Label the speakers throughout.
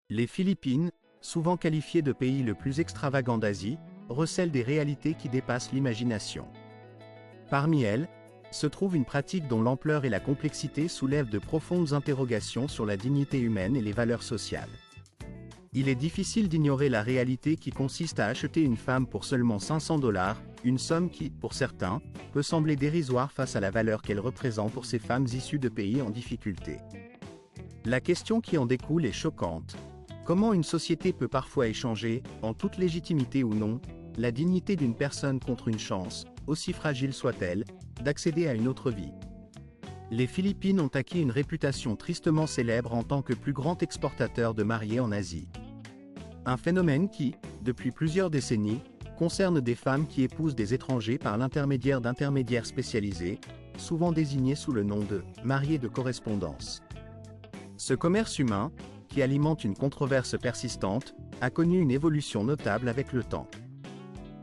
Speaker 1: Les Philippines, souvent qualifiées de pays le plus extravagant d'Asie, recèlent des réalités qui dépassent l'imagination. Parmi elles, se trouve une pratique dont l'ampleur et la complexité soulèvent de profondes interrogations sur la dignité humaine et les valeurs sociales. Il est difficile d'ignorer la réalité qui consiste à acheter une femme pour seulement 500 $, une somme qui, pour certains, peut sembler dérisoire face à la valeur qu'elle représente pour ces femmes issues de pays en difficulté. La question qui en découle est choquante. Comment une société peut parfois échanger, en toute légitimité ou non, la dignité d'une personne contre une chance, aussi fragile soit-elle, d'accéder à une autre vie? Les Philippines ont acquis une réputation tristement célèbre en tant que plus grand exportateur de mariés en Asie. Un phénomène qui, depuis plusieurs décennies, concerne des femmes qui épousent des étrangers par l'intermédiaire d'intermédiaires spécialisés, souvent désignés sous le nom de « mariés de correspondance ». Ce commerce humain, qui alimente une controverse persistante, a connu une évolution notable avec le temps.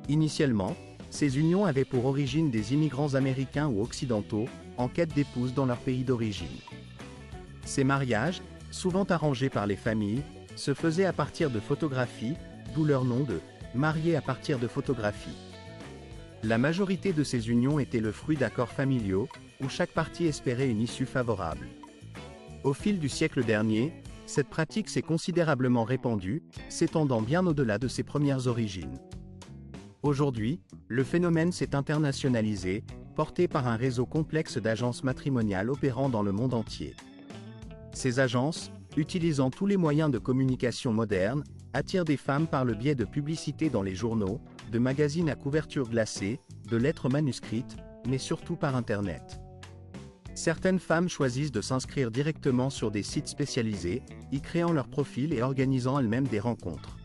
Speaker 1: Initialement, ces unions avaient pour origine des immigrants américains ou occidentaux, en quête d'épouses dans leur pays d'origine. Ces mariages, souvent arrangés par les familles, se faisaient à partir de photographies, d'où leur nom de « mariés à partir de photographies ». La majorité de ces unions étaient le fruit d'accords familiaux, où chaque partie espérait une issue favorable. Au fil du siècle dernier, cette pratique s'est considérablement répandue, s'étendant bien au-delà de ses premières origines. Aujourd'hui, le phénomène s'est internationalisé, porté par un réseau complexe d'agences matrimoniales opérant dans le monde entier. Ces agences, utilisant tous les moyens de communication modernes, attirent des femmes par le biais de publicités dans les journaux, de magazines à couverture glacée, de lettres manuscrites, mais surtout par Internet. Certaines femmes choisissent de s'inscrire directement sur des sites spécialisés, y créant leur profil et organisant elles-mêmes des rencontres.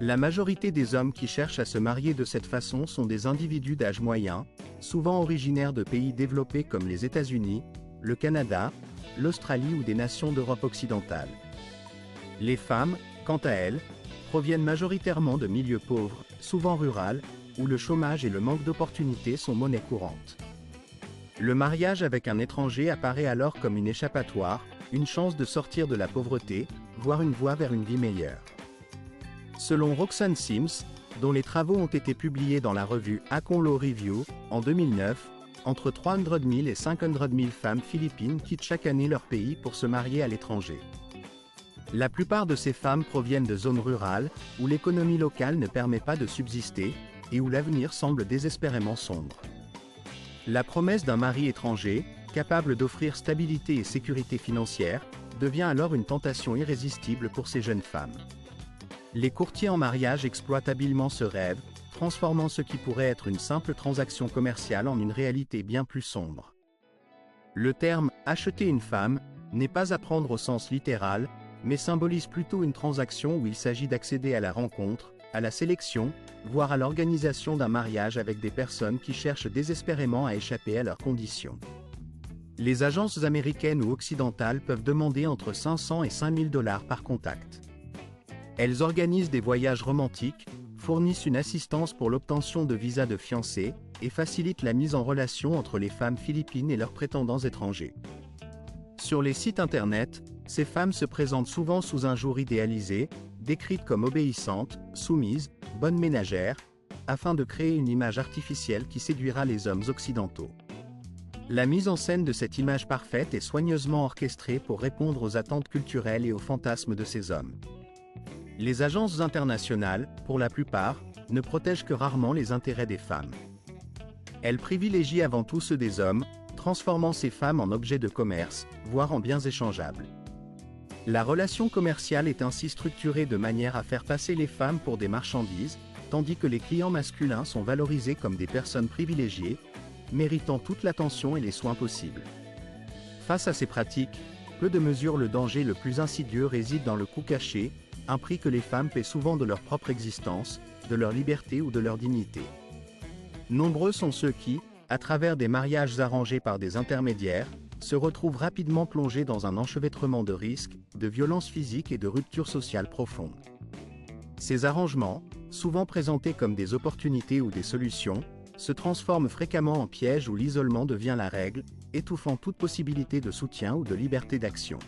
Speaker 1: La majorité des hommes qui cherchent à se marier de cette façon sont des individus d'âge moyen, souvent originaires de pays développés comme les États-Unis, le Canada, l'Australie ou des nations d'Europe occidentale. Les femmes, quant à elles, proviennent majoritairement de milieux pauvres, souvent ruraux, où le chômage et le manque d'opportunités sont monnaie courante. Le mariage avec un étranger apparaît alors comme une échappatoire, une chance de sortir de la pauvreté, voire une voie vers une vie meilleure. Selon Roxanne Sims, dont les travaux ont été publiés dans la revue Acon Law Review, en 2009, entre 300 000 et 500 000 femmes philippines quittent chaque année leur pays pour se marier à l'étranger. La plupart de ces femmes proviennent de zones rurales, où l'économie locale ne permet pas de subsister, et où l'avenir semble désespérément sombre. La promesse d'un mari étranger, capable d'offrir stabilité et sécurité financière, devient alors une tentation irrésistible pour ces jeunes femmes. Les courtiers en mariage exploitent habilement ce rêve, transformant ce qui pourrait être une simple transaction commerciale en une réalité bien plus sombre. Le terme « acheter une femme » n'est pas à prendre au sens littéral, mais symbolise plutôt une transaction où il s'agit d'accéder à la rencontre, à la sélection, voire à l'organisation d'un mariage avec des personnes qui cherchent désespérément à échapper à leurs conditions. Les agences américaines ou occidentales peuvent demander entre 500 et 5 000 $ par contact. Elles organisent des voyages romantiques, fournissent une assistance pour l'obtention de visas de fiançailles, et facilitent la mise en relation entre les femmes philippines et leurs prétendants étrangers. Sur les sites internet, ces femmes se présentent souvent sous un jour idéalisé, décrites comme obéissantes, soumises, bonnes ménagères, afin de créer une image artificielle qui séduira les hommes occidentaux. La mise en scène de cette image parfaite est soigneusement orchestrée pour répondre aux attentes culturelles et aux fantasmes de ces hommes. Les agences internationales, pour la plupart, ne protègent que rarement les intérêts des femmes. Elles privilégient avant tout ceux des hommes, transformant ces femmes en objets de commerce, voire en biens échangeables. La relation commerciale est ainsi structurée de manière à faire passer les femmes pour des marchandises, tandis que les clients masculins sont valorisés comme des personnes privilégiées, méritant toute l'attention et les soins possibles. Face à ces pratiques, peu de mesurent le danger le plus insidieux réside dans le coût caché, un prix que les femmes paient souvent de leur propre existence, de leur liberté ou de leur dignité. Nombreux sont ceux qui, à travers des mariages arrangés par des intermédiaires, se retrouvent rapidement plongés dans un enchevêtrement de risques, de violences physiques et de ruptures sociales profondes. Ces arrangements, souvent présentés comme des opportunités ou des solutions, se transforment fréquemment en pièges où l'isolement devient la règle, étouffant toute possibilité de soutien ou de liberté d'action.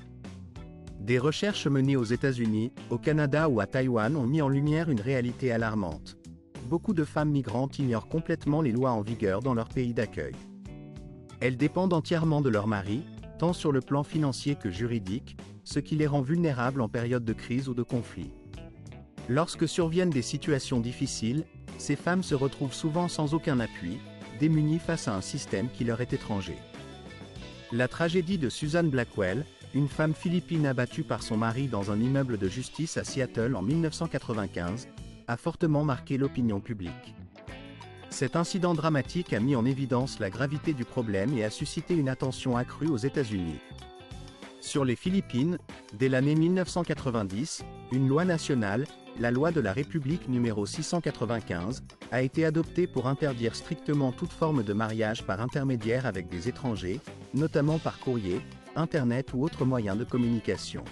Speaker 1: Des recherches menées aux États-Unis, au Canada ou à Taïwan ont mis en lumière une réalité alarmante. Beaucoup de femmes migrantes ignorent complètement les lois en vigueur dans leur pays d'accueil. Elles dépendent entièrement de leur mari, tant sur le plan financier que juridique, ce qui les rend vulnérables en période de crise ou de conflit. Lorsque surviennent des situations difficiles, ces femmes se retrouvent souvent sans aucun appui, démunies face à un système qui leur est étranger. La tragédie de Susan Blackwell, une femme philippine abattue par son mari dans un immeuble de justice à Seattle en 1995, a fortement marqué l'opinion publique. Cet incident dramatique a mis en évidence la gravité du problème et a suscité une attention accrue aux États-Unis. Sur les Philippines, dès l'année 1990, une loi nationale, la loi de la République numéro 695, a été adoptée pour interdire strictement toute forme de mariage par intermédiaire avec des étrangers, notamment par courrier, Internet ou autres moyens de communication.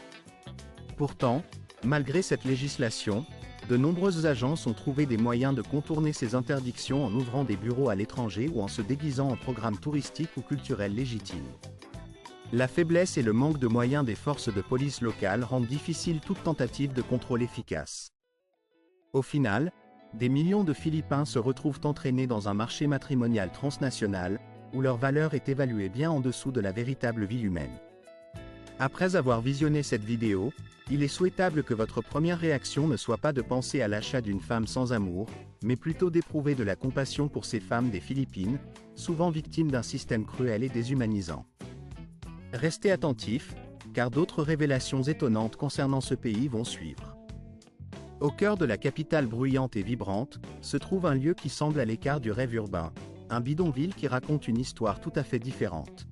Speaker 1: Pourtant, malgré cette législation, de nombreuses agences ont trouvé des moyens de contourner ces interdictions en ouvrant des bureaux à l'étranger ou en se déguisant en programmes touristiques ou culturels légitimes. La faiblesse et le manque de moyens des forces de police locales rendent difficile toute tentative de contrôle efficace. Au final, des millions de Philippins se retrouvent entraînés dans un marché matrimonial transnational, où leur valeur est évaluée bien en dessous de la véritable vie humaine. Après avoir visionné cette vidéo, il est souhaitable que votre première réaction ne soit pas de penser à l'achat d'une femme sans amour, mais plutôt d'éprouver de la compassion pour ces femmes des Philippines, souvent victimes d'un système cruel et déshumanisant. Restez attentifs, car d'autres révélations étonnantes concernant ce pays vont suivre. Au cœur de la capitale bruyante et vibrante, se trouve un lieu qui semble à l'écart du rêve urbain, un bidonville qui raconte une histoire tout à fait différente.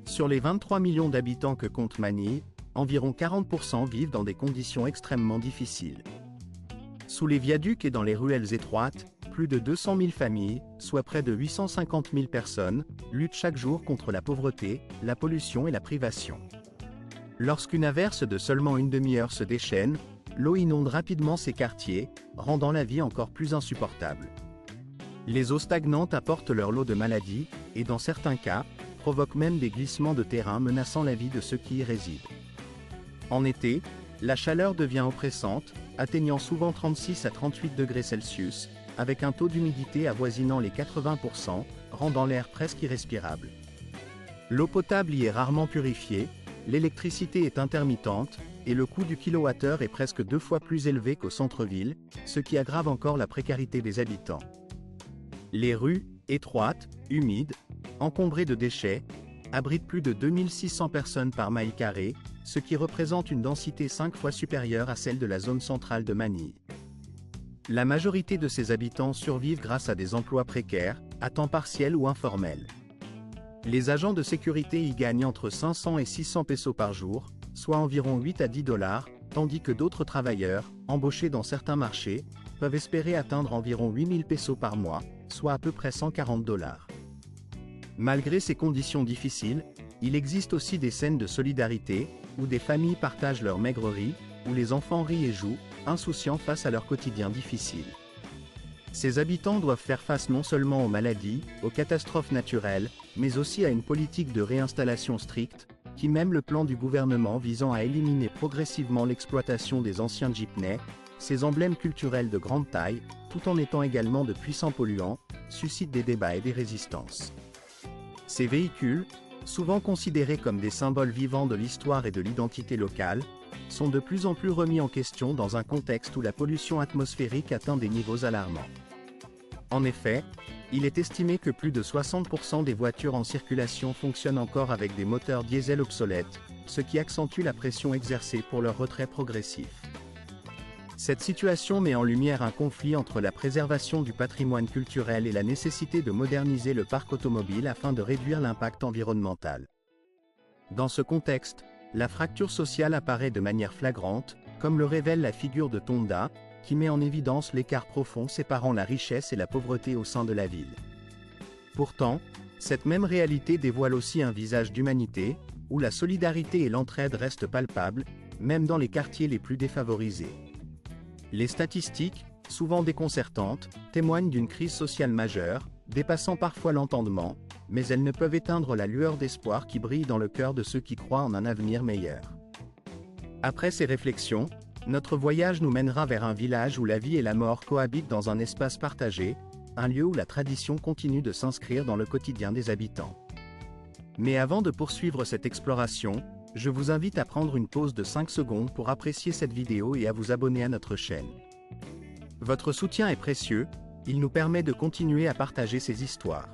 Speaker 1: Sur les 23 millions d'habitants que compte Manille, environ 40% vivent dans des conditions extrêmement difficiles. Sous les viaducs et dans les ruelles étroites, plus de 200 000 familles, soit près de 850 000 personnes, luttent chaque jour contre la pauvreté, la pollution et la privation. Lorsqu'une averse de seulement une demi-heure se déchaîne, l'eau inonde rapidement ces quartiers, rendant la vie encore plus insupportable. Les eaux stagnantes apportent leur lot de maladies, et dans certains cas, provoquent même des glissements de terrain menaçant la vie de ceux qui y résident. En été, la chaleur devient oppressante, atteignant souvent 36 à 38 degrés Celsius, avec un taux d'humidité avoisinant les 80%, rendant l'air presque irrespirable. L'eau potable y est rarement purifiée, l'électricité est intermittente, et le coût du kilowattheure est presque 2 fois plus élevé qu'au centre-ville, ce qui aggrave encore la précarité des habitants. Les rues, étroites, humides, encombrées de déchets, abritent plus de 2600 personnes par mille carré, ce qui représente une densité 5 fois supérieure à celle de la zone centrale de Manille. La majorité de ces habitants survivent grâce à des emplois précaires, à temps partiel ou informels. Les agents de sécurité y gagnent entre 500 et 600 pesos par jour, soit environ 8 à 10 $, tandis que d'autres travailleurs, embauchés dans certains marchés, peuvent espérer atteindre environ 8000 pesos par mois, soit à peu près 140 $. Malgré ces conditions difficiles, il existe aussi des scènes de solidarité, où des familles partagent leurs maigreries, où les enfants rient et jouent, insouciants face à leur quotidien difficile. Ces habitants doivent faire face non seulement aux maladies, aux catastrophes naturelles, mais aussi à une politique de réinstallation stricte, qui même le plan du gouvernement visant à éliminer progressivement l'exploitation des anciens jeepneys, ces emblèmes culturels de grande taille, tout en étant également de puissants polluants, suscitent des débats et des résistances. Ces véhicules, souvent considérés comme des symboles vivants de l'histoire et de l'identité locale, sont de plus en plus remis en question dans un contexte où la pollution atmosphérique atteint des niveaux alarmants. En effet, il est estimé que plus de 60% des voitures en circulation fonctionnent encore avec des moteurs diesel obsolètes, ce qui accentue la pression exercée pour leur retrait progressif. Cette situation met en lumière un conflit entre la préservation du patrimoine culturel et la nécessité de moderniser le parc automobile afin de réduire l'impact environnemental. Dans ce contexte, la fracture sociale apparaît de manière flagrante, comme le révèle la figure de Tonda, qui met en évidence l'écart profond séparant la richesse et la pauvreté au sein de la ville. Pourtant, cette même réalité dévoile aussi un visage d'humanité, où la solidarité et l'entraide restent palpables, même dans les quartiers les plus défavorisés. Les statistiques, souvent déconcertantes, témoignent d'une crise sociale majeure, dépassant parfois l'entendement, mais elles ne peuvent éteindre la lueur d'espoir qui brille dans le cœur de ceux qui croient en un avenir meilleur. Après ces réflexions, notre voyage nous mènera vers un village où la vie et la mort cohabitent dans un espace partagé, un lieu où la tradition continue de s'inscrire dans le quotidien des habitants. Mais avant de poursuivre cette exploration, je vous invite à prendre une pause de 5 secondes pour apprécier cette vidéo et à vous abonner à notre chaîne. Votre soutien est précieux, il nous permet de continuer à partager ces histoires.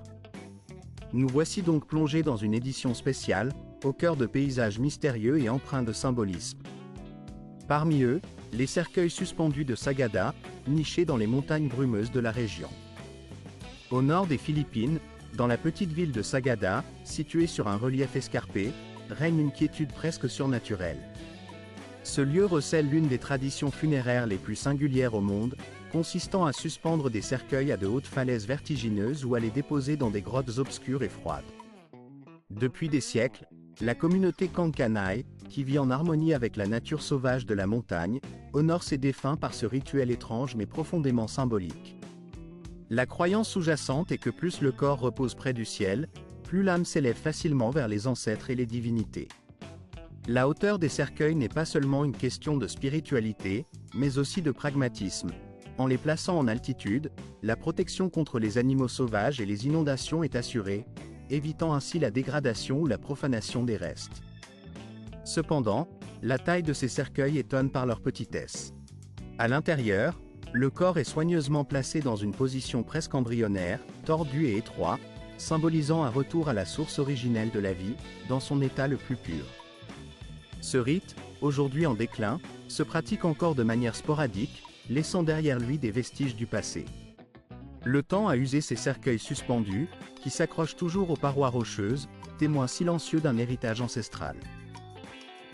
Speaker 1: Nous voici donc plongés dans une édition spéciale, au cœur de paysages mystérieux et empreints de symbolisme. Parmi eux, les cercueils suspendus de Sagada, nichés dans les montagnes brumeuses de la région. Au nord des Philippines, dans la petite ville de Sagada, située sur un relief escarpé, règne une quiétude presque surnaturelle. Ce lieu recèle l'une des traditions funéraires les plus singulières au monde, consistant à suspendre des cercueils à de hautes falaises vertigineuses ou à les déposer dans des grottes obscures et froides. Depuis des siècles, la communauté Kankanai, qui vit en harmonie avec la nature sauvage de la montagne, honore ses défunts par ce rituel étrange mais profondément symbolique. La croyance sous-jacente est que plus le corps repose près du ciel, plus l'âme s'élève facilement vers les ancêtres et les divinités. La hauteur des cercueils n'est pas seulement une question de spiritualité, mais aussi de pragmatisme. En les plaçant en altitude, la protection contre les animaux sauvages et les inondations est assurée, évitant ainsi la dégradation ou la profanation des restes. Cependant, la taille de ces cercueils étonne par leur petitesse. À l'intérieur, le corps est soigneusement placé dans une position presque embryonnaire, tordu et étroit, symbolisant un retour à la source originelle de la vie, dans son état le plus pur. Ce rite, aujourd'hui en déclin, se pratique encore de manière sporadique, laissant derrière lui des vestiges du passé. Le temps a usé ces cercueils suspendus, qui s'accrochent toujours aux parois rocheuses, témoins silencieux d'un héritage ancestral.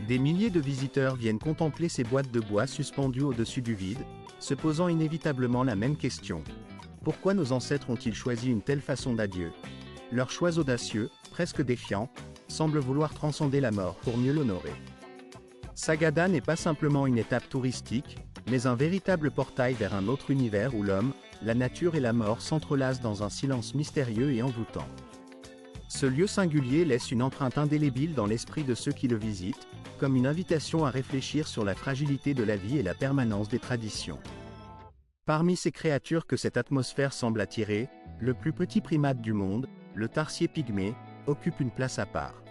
Speaker 1: Des milliers de visiteurs viennent contempler ces boîtes de bois suspendues au-dessus du vide, se posant inévitablement la même question. Pourquoi nos ancêtres ont-ils choisi une telle façon d'adieu? Leur choix audacieux, presque défiant, semble vouloir transcender la mort pour mieux l'honorer. Sagada n'est pas simplement une étape touristique, mais un véritable portail vers un autre univers où l'homme, la nature et la mort s'entrelacent dans un silence mystérieux et envoûtant. Ce lieu singulier laisse une empreinte indélébile dans l'esprit de ceux qui le visitent, comme une invitation à réfléchir sur la fragilité de la vie et la permanence des traditions. Parmi ces créatures que cette atmosphère semble attirer, le plus petit primate du monde, le tarsier pygmée, occupe une place à part.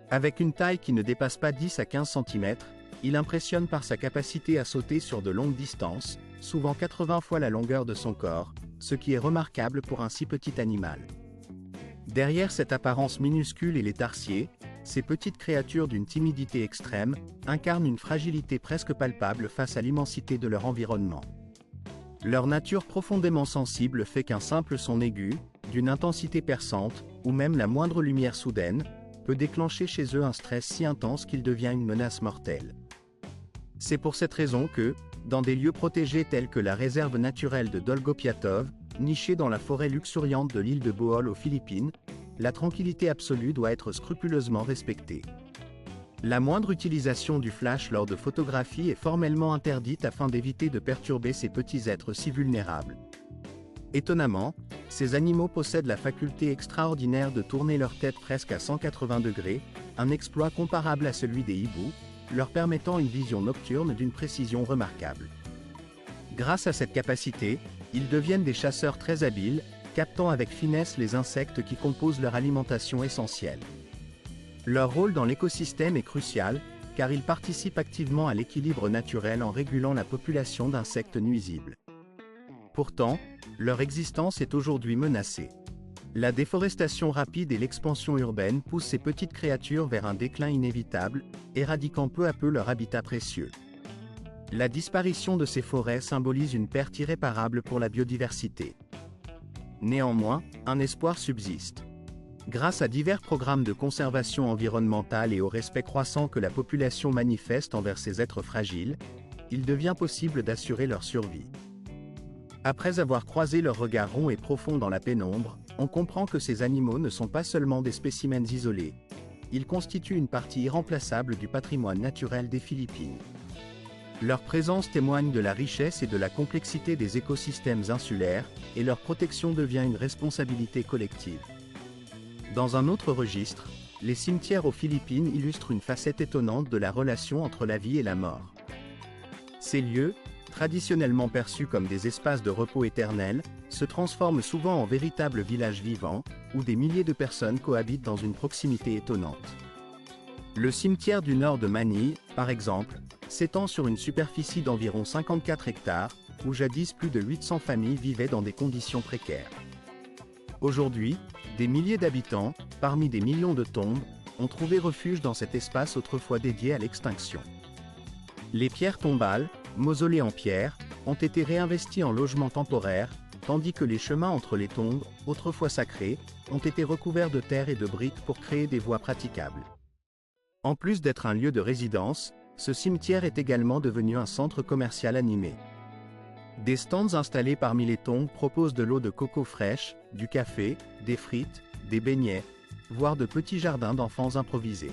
Speaker 1: Avec une taille qui ne dépasse pas 10 à 15 cm, il impressionne par sa capacité à sauter sur de longues distances, souvent 80 fois la longueur de son corps, ce qui est remarquable pour un si petit animal. Derrière cette apparence minuscule et les tarsiers, ces petites créatures d'une timidité extrême, incarnent une fragilité presque palpable face à l'immensité de leur environnement. Leur nature profondément sensible fait qu'un simple son aigu, d'une intensité perçante, ou même la moindre lumière soudaine, peut déclencher chez eux un stress si intense qu'il devient une menace mortelle. C'est pour cette raison que, dans des lieux protégés tels que la réserve naturelle de Dolgopiatov, nichée dans la forêt luxuriante de l'île de Bohol aux Philippines, la tranquillité absolue doit être scrupuleusement respectée. La moindre utilisation du flash lors de photographies est formellement interdite afin d'éviter de perturber ces petits êtres si vulnérables. Étonnamment, ces animaux possèdent la faculté extraordinaire de tourner leur tête presque à 180 degrés, un exploit comparable à celui des hiboux, leur permettant une vision nocturne d'une précision remarquable. Grâce à cette capacité, ils deviennent des chasseurs très habiles, captant avec finesse les insectes qui composent leur alimentation essentielle. Leur rôle dans l'écosystème est crucial, car ils participent activement à l'équilibre naturel en régulant la population d'insectes nuisibles. Pourtant, leur existence est aujourd'hui menacée. La déforestation rapide et l'expansion urbaine poussent ces petites créatures vers un déclin inévitable, éradiquant peu à peu leur habitat précieux. La disparition de ces forêts symbolise une perte irréparable pour la biodiversité. Néanmoins, un espoir subsiste. Grâce à divers programmes de conservation environnementale et au respect croissant que la population manifeste envers ces êtres fragiles, il devient possible d'assurer leur survie. Après avoir croisé leurs regards ronds et profonds dans la pénombre, on comprend que ces animaux ne sont pas seulement des spécimens isolés. Ils constituent une partie irremplaçable du patrimoine naturel des Philippines. Leur présence témoigne de la richesse et de la complexité des écosystèmes insulaires, et leur protection devient une responsabilité collective. Dans un autre registre, les cimetières aux Philippines illustrent une facette étonnante de la relation entre la vie et la mort. Ces lieux, traditionnellement perçus comme des espaces de repos éternel, se transforment souvent en véritables villages vivants, où des milliers de personnes cohabitent dans une proximité étonnante. Le cimetière du nord de Manille, par exemple, s'étend sur une superficie d'environ 54 hectares, où jadis plus de 800 familles vivaient dans des conditions précaires. Aujourd'hui, des milliers d'habitants, parmi des millions de tombes, ont trouvé refuge dans cet espace autrefois dédié à l'extinction. Les pierres tombales, mausolées en pierre, ont été réinvesties en logements temporaires, tandis que les chemins entre les tombes, autrefois sacrés, ont été recouverts de terre et de briques pour créer des voies praticables. En plus d'être un lieu de résidence, ce cimetière est également devenu un centre commercial animé. Des stands installés parmi les tombes proposent de l'eau de coco fraîche, du café, des frites, des beignets, voire de petits jardins d'enfants improvisés.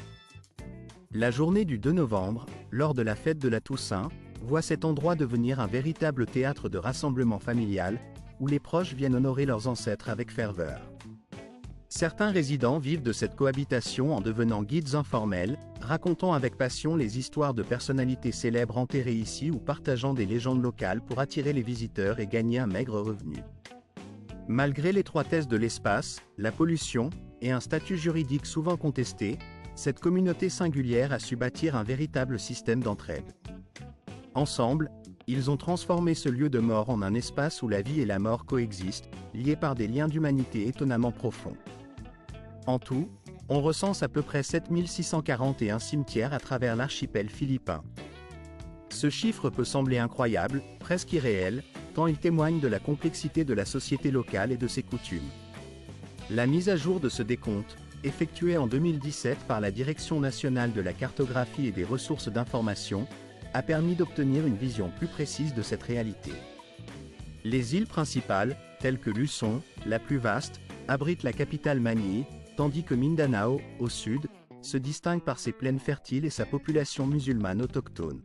Speaker 1: La journée du 2 novembre, lors de la fête de la Toussaint, voit cet endroit devenir un véritable théâtre de rassemblement familial, où les proches viennent honorer leurs ancêtres avec ferveur. Certains résidents vivent de cette cohabitation en devenant guides informels, racontant avec passion les histoires de personnalités célèbres enterrées ici ou partageant des légendes locales pour attirer les visiteurs et gagner un maigre revenu. Malgré l'étroitesse de l'espace, la pollution, et un statut juridique souvent contesté, cette communauté singulière a su bâtir un véritable système d'entraide. Ensemble, ils ont transformé ce lieu de mort en un espace où la vie et la mort coexistent, liés par des liens d'humanité étonnamment profonds. En tout, on recense à peu près 7641 cimetières à travers l'archipel philippin. Ce chiffre peut sembler incroyable, presque irréel, tant il témoigne de la complexité de la société locale et de ses coutumes. La mise à jour de ce décompte, effectuée en 2017 par la Direction nationale de la cartographie et des ressources d'information, a permis d'obtenir une vision plus précise de cette réalité. Les îles principales, telles que Luçon, la plus vaste, abritent la capitale Manille, tandis que Mindanao, au sud, se distingue par ses plaines fertiles et sa population musulmane autochtone.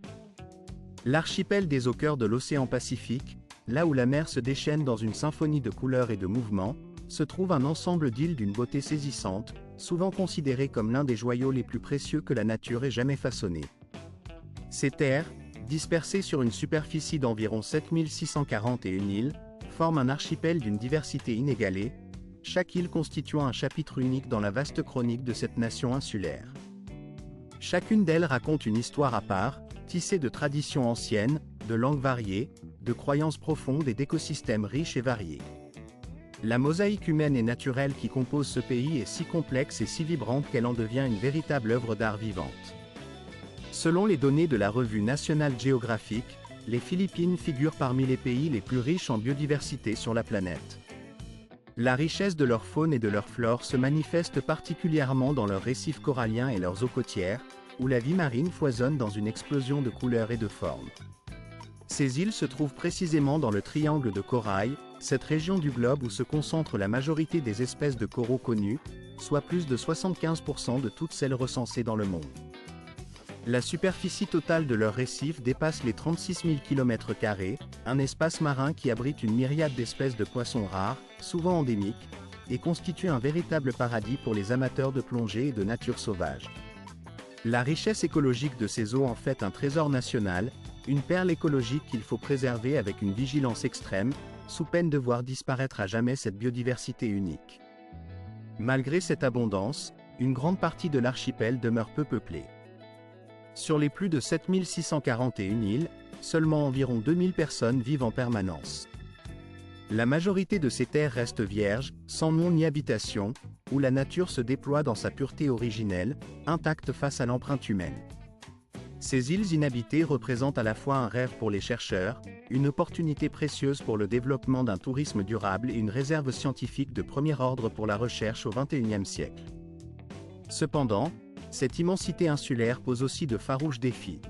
Speaker 1: L'archipel des au cœur de l'océan Pacifique, là où la mer se déchaîne dans une symphonie de couleurs et de mouvements, se trouve un ensemble d'îles d'une beauté saisissante, souvent considéré comme l'un des joyaux les plus précieux que la nature ait jamais façonnés. Ces terres, dispersées sur une superficie d'environ 7641 îles, forment un archipel d'une diversité inégalée, chaque île constituant un chapitre unique dans la vaste chronique de cette nation insulaire. Chacune d'elles raconte une histoire à part, tissée de traditions anciennes, de langues variées, de croyances profondes et d'écosystèmes riches et variés. La mosaïque humaine et naturelle qui compose ce pays est si complexe et si vibrante qu'elle en devient une véritable œuvre d'art vivante. Selon les données de la revue National Geographic, les Philippines figurent parmi les pays les plus riches en biodiversité sur la planète. La richesse de leur faune et de leur flore se manifeste particulièrement dans leurs récifs coralliens et leurs eaux côtières, où la vie marine foisonne dans une explosion de couleurs et de formes. Ces îles se trouvent précisément dans le triangle de corail, cette région du globe où se concentre la majorité des espèces de coraux connues, soit plus de 75% de toutes celles recensées dans le monde. La superficie totale de leurs récifs dépasse les 36 000 km², un espace marin qui abrite une myriade d'espèces de poissons rares, souvent endémiques, et constitue un véritable paradis pour les amateurs de plongée et de nature sauvage. La richesse écologique de ces eaux en fait un trésor national, une perle écologique qu'il faut préserver avec une vigilance extrême, sous peine de voir disparaître à jamais cette biodiversité unique. Malgré cette abondance, une grande partie de l'archipel demeure peu peuplée. Sur les plus de 7641 îles, seulement environ 2000 personnes vivent en permanence. La majorité de ces terres restent vierges, sans nom ni habitation, où la nature se déploie dans sa pureté originelle, intacte face à l'empreinte humaine. Ces îles inhabitées représentent à la fois un rêve pour les chercheurs, une opportunité précieuse pour le développement d'un tourisme durable et une réserve scientifique de premier ordre pour la recherche au XXIe siècle. Cependant, cette immensité insulaire pose aussi de farouches défis.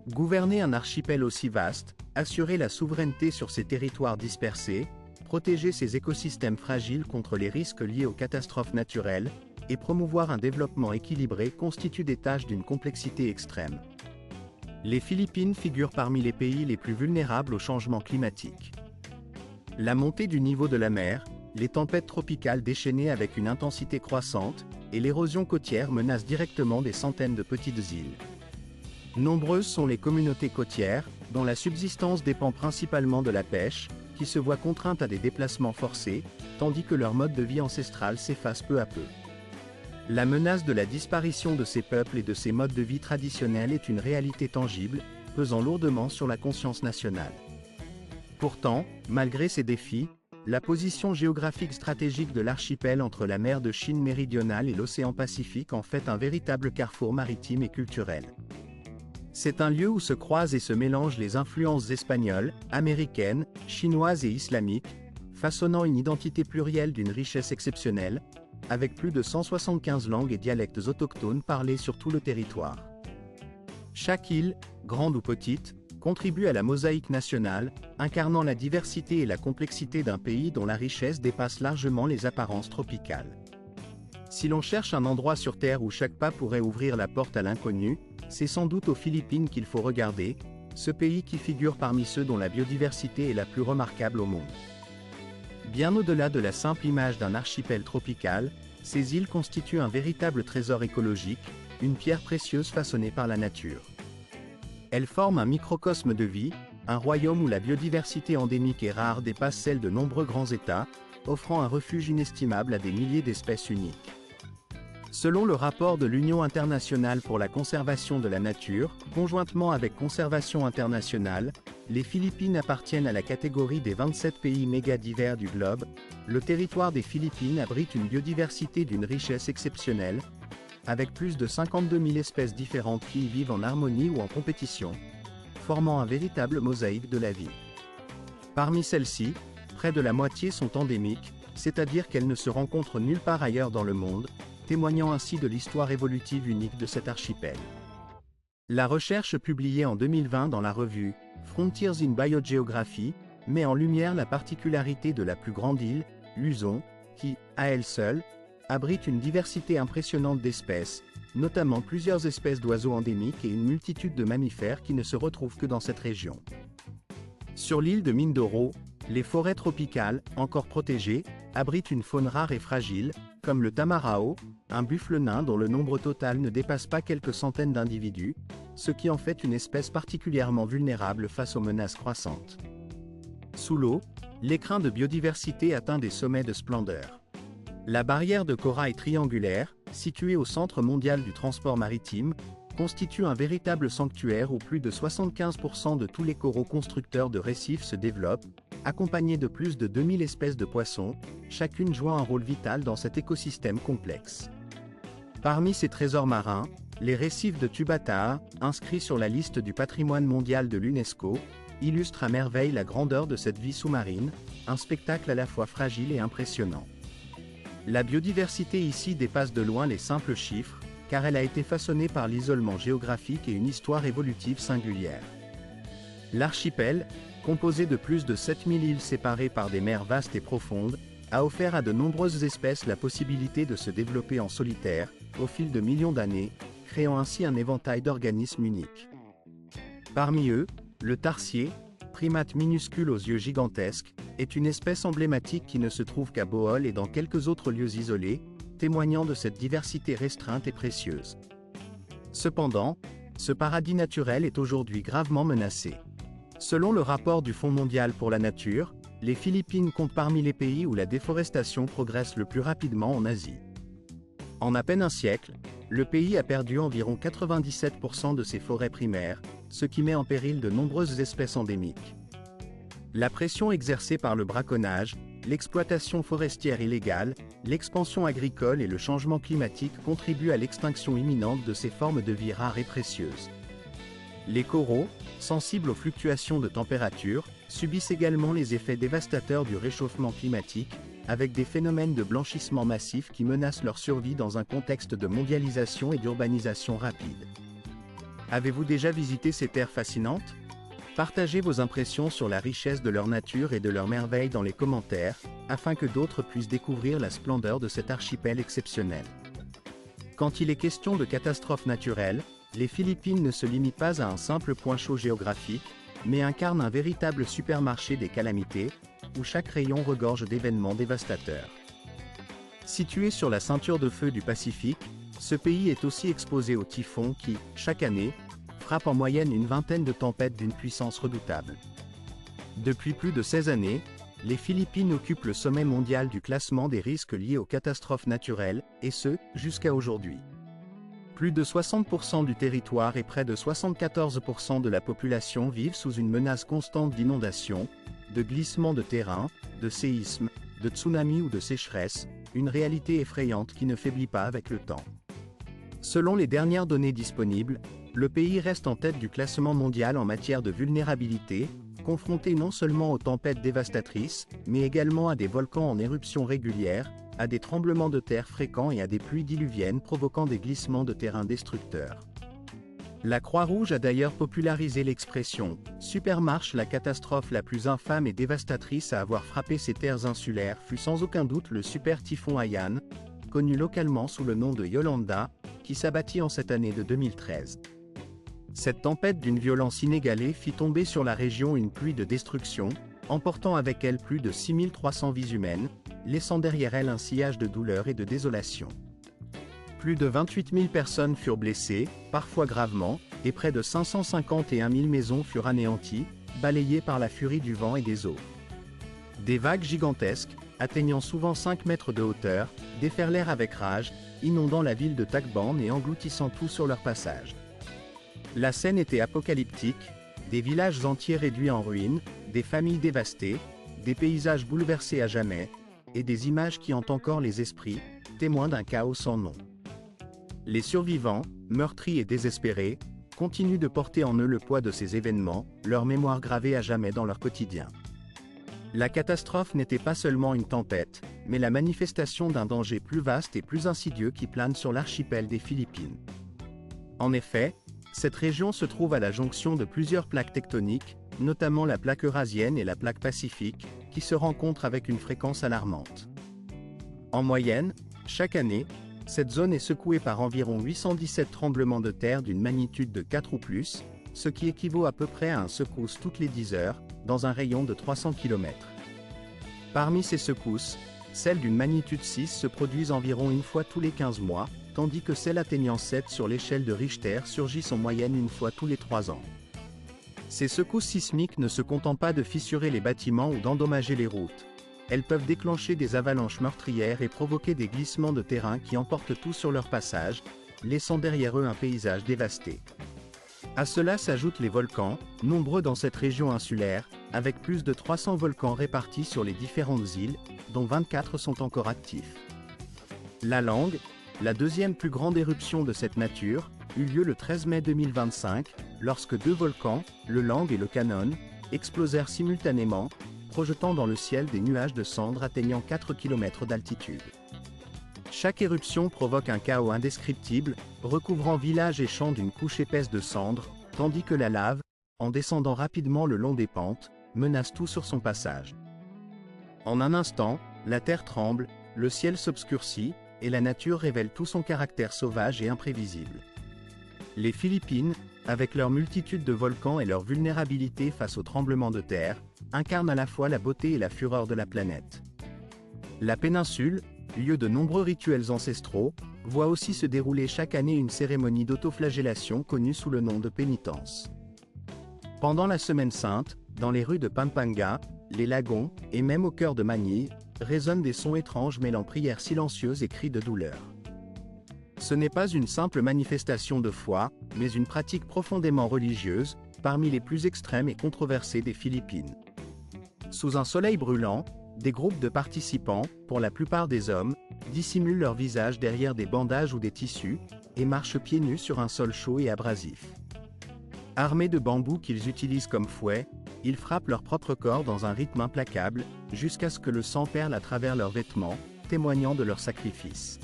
Speaker 1: Gouverner un archipel aussi vaste, assurer la souveraineté sur ces territoires dispersés, protéger ces écosystèmes fragiles contre les risques liés aux catastrophes naturelles, et promouvoir un développement équilibré constituent des tâches d'une complexité extrême. Les Philippines figurent parmi les pays les plus vulnérables au changement climatique. La montée du niveau de la mer, les tempêtes tropicales déchaînées avec une intensité croissante, et l'érosion côtière menacent directement des centaines de petites îles. Nombreuses sont les communautés côtières, dont la subsistance dépend principalement de la pêche, qui se voient contraintes à des déplacements forcés, tandis que leur mode de vie ancestral s'efface peu à peu. La menace de la disparition de ces peuples et de ces modes de vie traditionnels est une réalité tangible, pesant lourdement sur la conscience nationale. Pourtant, malgré ces défis, la position géographique stratégique de l'archipel entre la mer de Chine méridionale et l'océan Pacifique en fait un véritable carrefour maritime et culturel. C'est un lieu où se croisent et se mélangent les influences espagnoles, américaines, chinoises et islamiques, façonnant une identité plurielle d'une richesse exceptionnelle, avec plus de 175 langues et dialectes autochtones parlés sur tout le territoire. Chaque île, grande ou petite, contribue à la mosaïque nationale, incarnant la diversité et la complexité d'un pays dont la richesse dépasse largement les apparences tropicales. Si l'on cherche un endroit sur Terre où chaque pas pourrait ouvrir la porte à l'inconnu, c'est sans doute aux Philippines qu'il faut regarder, ce pays qui figure parmi ceux dont la biodiversité est la plus remarquable au monde. Bien au-delà de la simple image d'un archipel tropical, ces îles constituent un véritable trésor écologique, une pierre précieuse façonnée par la nature. Elles forment un microcosme de vie, un royaume où la biodiversité endémique et rare dépasse celle de nombreux grands États, offrant un refuge inestimable à des milliers d'espèces uniques. Selon le rapport de l'Union internationale pour la conservation de la nature, conjointement avec Conservation internationale, les Philippines appartiennent à la catégorie des 27 pays méga-divers du globe. Le territoire des Philippines abrite une biodiversité d'une richesse exceptionnelle, avec plus de 52 000 espèces différentes qui y vivent en harmonie ou en compétition, formant un véritable mosaïque de la vie. Parmi celles-ci, près de la moitié sont endémiques, c'est-à-dire qu'elles ne se rencontrent nulle part ailleurs dans le monde, témoignant ainsi de l'histoire évolutive unique de cet archipel. La recherche publiée en 2020 dans la revue Frontiers in Biogeography met en lumière la particularité de la plus grande île, Luzon, qui, à elle seule, abrite une diversité impressionnante d'espèces, notamment plusieurs espèces d'oiseaux endémiques et une multitude de mammifères qui ne se retrouvent que dans cette région. Sur l'île de Mindoro, les forêts tropicales, encore protégées, abritent une faune rare et fragile, comme le tamarao, un buffle nain dont le nombre total ne dépasse pas quelques centaines d'individus, ce qui en fait une espèce particulièrement vulnérable face aux menaces croissantes. Sous l'eau, l'écrin de biodiversité atteint des sommets de splendeur. La barrière de corail triangulaire, située au centre mondial du transport maritime, constitue un véritable sanctuaire où plus de 75% de tous les coraux constructeurs de récifs se développent, accompagnés de plus de 2000 espèces de poissons, chacune jouant un rôle vital dans cet écosystème complexe. Parmi ces trésors marins, les récifs de Tubataa, inscrits sur la liste du patrimoine mondial de l'UNESCO, illustrent à merveille la grandeur de cette vie sous-marine, un spectacle à la fois fragile et impressionnant. La biodiversité ici dépasse de loin les simples chiffres, car elle a été façonnée par l'isolement géographique et une histoire évolutive singulière. L'archipel, composé de plus de 7000 îles séparées par des mers vastes et profondes, a offert à de nombreuses espèces la possibilité de se développer en solitaire, au fil de millions d'années, créant ainsi un éventail d'organismes uniques. Parmi eux, le tarsier, primate minuscule aux yeux gigantesques, est une espèce emblématique qui ne se trouve qu'à Bohol et dans quelques autres lieux isolés, témoignant de cette diversité restreinte et précieuse. Cependant, ce paradis naturel est aujourd'hui gravement menacé. Selon le rapport du Fonds mondial pour la nature, les Philippines comptent parmi les pays où la déforestation progresse le plus rapidement en Asie. En à peine un siècle, le pays a perdu environ 97% de ses forêts primaires, ce qui met en péril de nombreuses espèces endémiques. La pression exercée par le braconnage, l'exploitation forestière illégale, l'expansion agricole et le changement climatique contribuent à l'extinction imminente de ces formes de vie rares et précieuses. Les coraux, sensibles aux fluctuations de température, subissent également les effets dévastateurs du réchauffement climatique, avec des phénomènes de blanchissement massif qui menacent leur survie dans un contexte de mondialisation et d'urbanisation rapide. Avez-vous déjà visité ces terres fascinantes ? Partagez vos impressions sur la richesse de leur nature et de leurs merveilles dans les commentaires, afin que d'autres puissent découvrir la splendeur de cet archipel exceptionnel. Quand il est question de catastrophes naturelles, les Philippines ne se limitent pas à un simple point chaud géographique, mais incarnent un véritable supermarché des calamités, où chaque rayon regorge d'événements dévastateurs. Situé sur la ceinture de feu du Pacifique, ce pays est aussi exposé aux typhons qui, chaque année, frappent en moyenne une vingtaine de tempêtes d'une puissance redoutable. Depuis plus de 16 années, les Philippines occupent le sommet mondial du classement des risques liés aux catastrophes naturelles, et ce, jusqu'à aujourd'hui. Plus de 60% du territoire et près de 74% de la population vivent sous une menace constante d'inondations, de glissements de terrain, de séismes, de tsunamis ou de sécheresse, une réalité effrayante qui ne faiblit pas avec le temps. Selon les dernières données disponibles, le pays reste en tête du classement mondial en matière de vulnérabilité, confronté non seulement aux tempêtes dévastatrices, mais également à des volcans en éruption régulière, à des tremblements de terre fréquents et à des pluies diluviennes provoquant des glissements de terrain destructeurs. La Croix-Rouge a d'ailleurs popularisé l'expression « Supermarche ». La catastrophe la plus infâme et dévastatrice à avoir frappé ces terres insulaires fut sans aucun doute le super typhon Haiyan, connu localement sous le nom de Yolanda, qui s'abattit en cette année de 2013. Cette tempête d'une violence inégalée fit tomber sur la région une pluie de destruction, emportant avec elle plus de 6300 vies humaines, laissant derrière elle un sillage de douleur et de désolation. Plus de 28 000 personnes furent blessées, parfois gravement, et près de 551 000 maisons furent anéanties, balayées par la furie du vent et des eaux. Des vagues gigantesques, atteignant souvent 5 mètres de hauteur, déferlèrent avec rage, inondant la ville de Tacban et engloutissant tout sur leur passage. La scène était apocalyptique, des villages entiers réduits en ruines, des familles dévastées, des paysages bouleversés à jamais, et des images qui hantent encore les esprits, témoins d'un chaos sans nom. Les survivants, meurtris et désespérés, continuent de porter en eux le poids de ces événements, leur mémoire gravée à jamais dans leur quotidien. La catastrophe n'était pas seulement une tempête, mais la manifestation d'un danger plus vaste et plus insidieux qui plane sur l'archipel des Philippines. En effet, cette région se trouve à la jonction de plusieurs plaques tectoniques, notamment la plaque eurasienne et la plaque pacifique, qui se rencontrent avec une fréquence alarmante. En moyenne, chaque année, cette zone est secouée par environ 817 tremblements de terre d'une magnitude de 4 ou plus, ce qui équivaut à peu près à une secousse toutes les 10 heures, dans un rayon de 300 km. Parmi ces secousses, celles d'une magnitude 6 se produisent environ une fois tous les 15 mois, tandis que celles atteignant 7 sur l'échelle de Richter surgissent en moyenne une fois tous les 3 ans. Ces secousses sismiques ne se contentent pas de fissurer les bâtiments ou d'endommager les routes. Elles peuvent déclencher des avalanches meurtrières et provoquer des glissements de terrain qui emportent tout sur leur passage, laissant derrière eux un paysage dévasté. À cela s'ajoutent les volcans, nombreux dans cette région insulaire, avec plus de 300 volcans répartis sur les différentes îles, dont 24 sont encore actifs. La Langue, la deuxième plus grande éruption de cette nature, eut lieu le 13 mai 2025, lorsque deux volcans, le Langue et le Canon, explosèrent simultanément, projetant dans le ciel des nuages de cendres atteignant 4 km d'altitude. Chaque éruption provoque un chaos indescriptible, recouvrant villages et champs d'une couche épaisse de cendres, tandis que la lave, en descendant rapidement le long des pentes, menace tout sur son passage. En un instant, la terre tremble, le ciel s'obscurcit, et la nature révèle tout son caractère sauvage et imprévisible. Les Philippines, avec leur multitude de volcans et leur vulnérabilité face aux tremblements de terre, incarnent à la fois la beauté et la fureur de la planète. La péninsule, lieu de nombreux rituels ancestraux, voit aussi se dérouler chaque année une cérémonie d'autoflagellation connue sous le nom de pénitence. Pendant la Semaine Sainte, dans les rues de Pampanga, les lagons, et même au cœur de Manille, résonnent des sons étranges mêlant prières silencieuses et cris de douleur. Ce n'est pas une simple manifestation de foi, mais une pratique profondément religieuse, parmi les plus extrêmes et controversées des Philippines. Sous un soleil brûlant, des groupes de participants, pour la plupart des hommes, dissimulent leur visage derrière des bandages ou des tissus, et marchent pieds nus sur un sol chaud et abrasif. Armés de bambous qu'ils utilisent comme fouet, ils frappent leur propre corps dans un rythme implacable, jusqu'à ce que le sang perle à travers leurs vêtements, témoignant de leur sacrifice.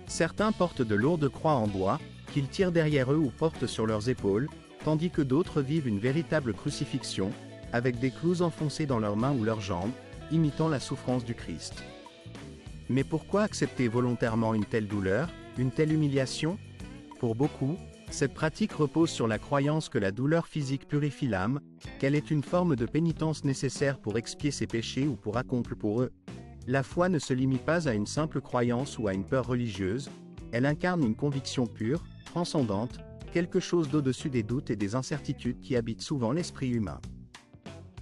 Speaker 1: Certains portent de lourdes croix en bois, qu'ils tirent derrière eux ou portent sur leurs épaules, tandis que d'autres vivent une véritable crucifixion, avec des clous enfoncés dans leurs mains ou leurs jambes, imitant la souffrance du Christ. Mais pourquoi accepter volontairement une telle douleur, une telle humiliation? Pour beaucoup, Cette pratique repose sur la croyance que la douleur physique purifie l'âme, qu'elle est une forme de pénitence nécessaire pour expier ses péchés ou pour accomplir pour eux. La foi ne se limite pas à une simple croyance ou à une peur religieuse, elle incarne une conviction pure, transcendante, quelque chose d'au-dessus des doutes et des incertitudes qui habitent souvent l'esprit humain.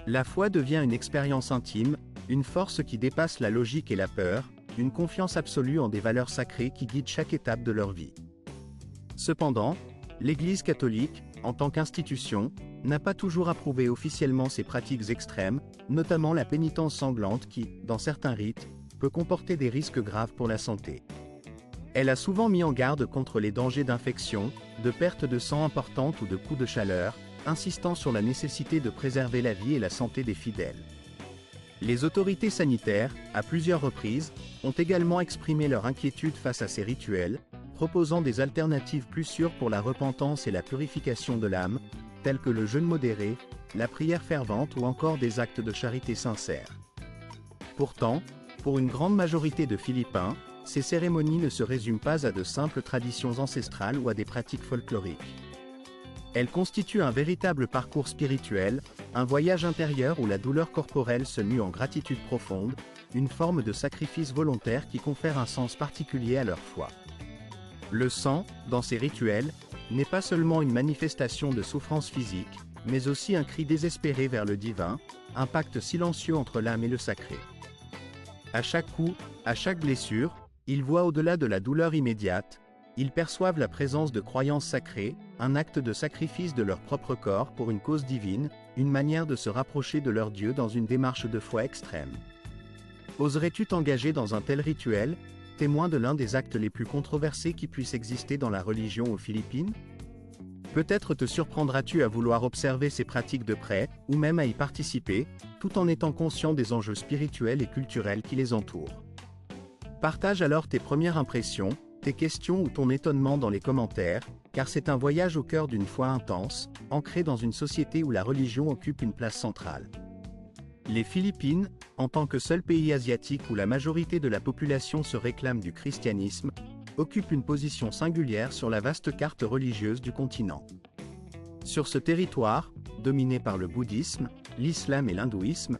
Speaker 1: La foi devient une expérience intime, une force qui dépasse la logique et la peur, une confiance absolue en des valeurs sacrées qui guident chaque étape de leur vie. Cependant, l'Église catholique, en tant qu'institution, n'a pas toujours approuvé officiellement ces pratiques extrêmes, notamment la pénitence sanglante qui, dans certains rites, peut comporter des risques graves pour la santé. Elle a souvent mis en garde contre les dangers d'infection, de perte de sang importante ou de coups de chaleur, insistant sur la nécessité de préserver la vie et la santé des fidèles. Les autorités sanitaires, à plusieurs reprises, ont également exprimé leur inquiétude face à ces rituels, proposant des alternatives plus sûres pour la repentance et la purification de l'âme, tels que le jeûne modéré, la prière fervente ou encore des actes de charité sincères. Pourtant, pour une grande majorité de Philippins, ces cérémonies ne se résument pas à de simples traditions ancestrales ou à des pratiques folkloriques. Elles constituent un véritable parcours spirituel, un voyage intérieur où la douleur corporelle se mue en gratitude profonde, une forme de sacrifice volontaire qui confère un sens particulier à leur foi. Le sang, dans ces rituels, n'est pas seulement une manifestation de souffrance physique, mais aussi un cri désespéré vers le divin, un pacte silencieux entre l'âme et le sacré. À chaque coup, à chaque blessure, ils voient au-delà de la douleur immédiate, ils perçoivent la présence de croyances sacrées, un acte de sacrifice de leur propre corps pour une cause divine, une manière de se rapprocher de leur Dieu dans une démarche de foi extrême. Oserais-tu t'engager dans un tel rituel, témoin de l'un des actes les plus controversés qui puissent exister dans la religion aux Philippines? Peut-être te surprendras-tu à vouloir observer ces pratiques de près, ou même à y participer, tout en étant conscient des enjeux spirituels et culturels qui les entourent. Partage alors tes premières impressions, tes questions ou ton étonnement dans les commentaires, car c'est un voyage au cœur d'une foi intense, ancrée dans une société où la religion occupe une place centrale. Les Philippines, en tant que seul pays asiatique où la majorité de la population se réclame du christianisme, occupent une position singulière sur la vaste carte religieuse du continent. Sur ce territoire, dominé par le bouddhisme, l'islam et l'hindouisme,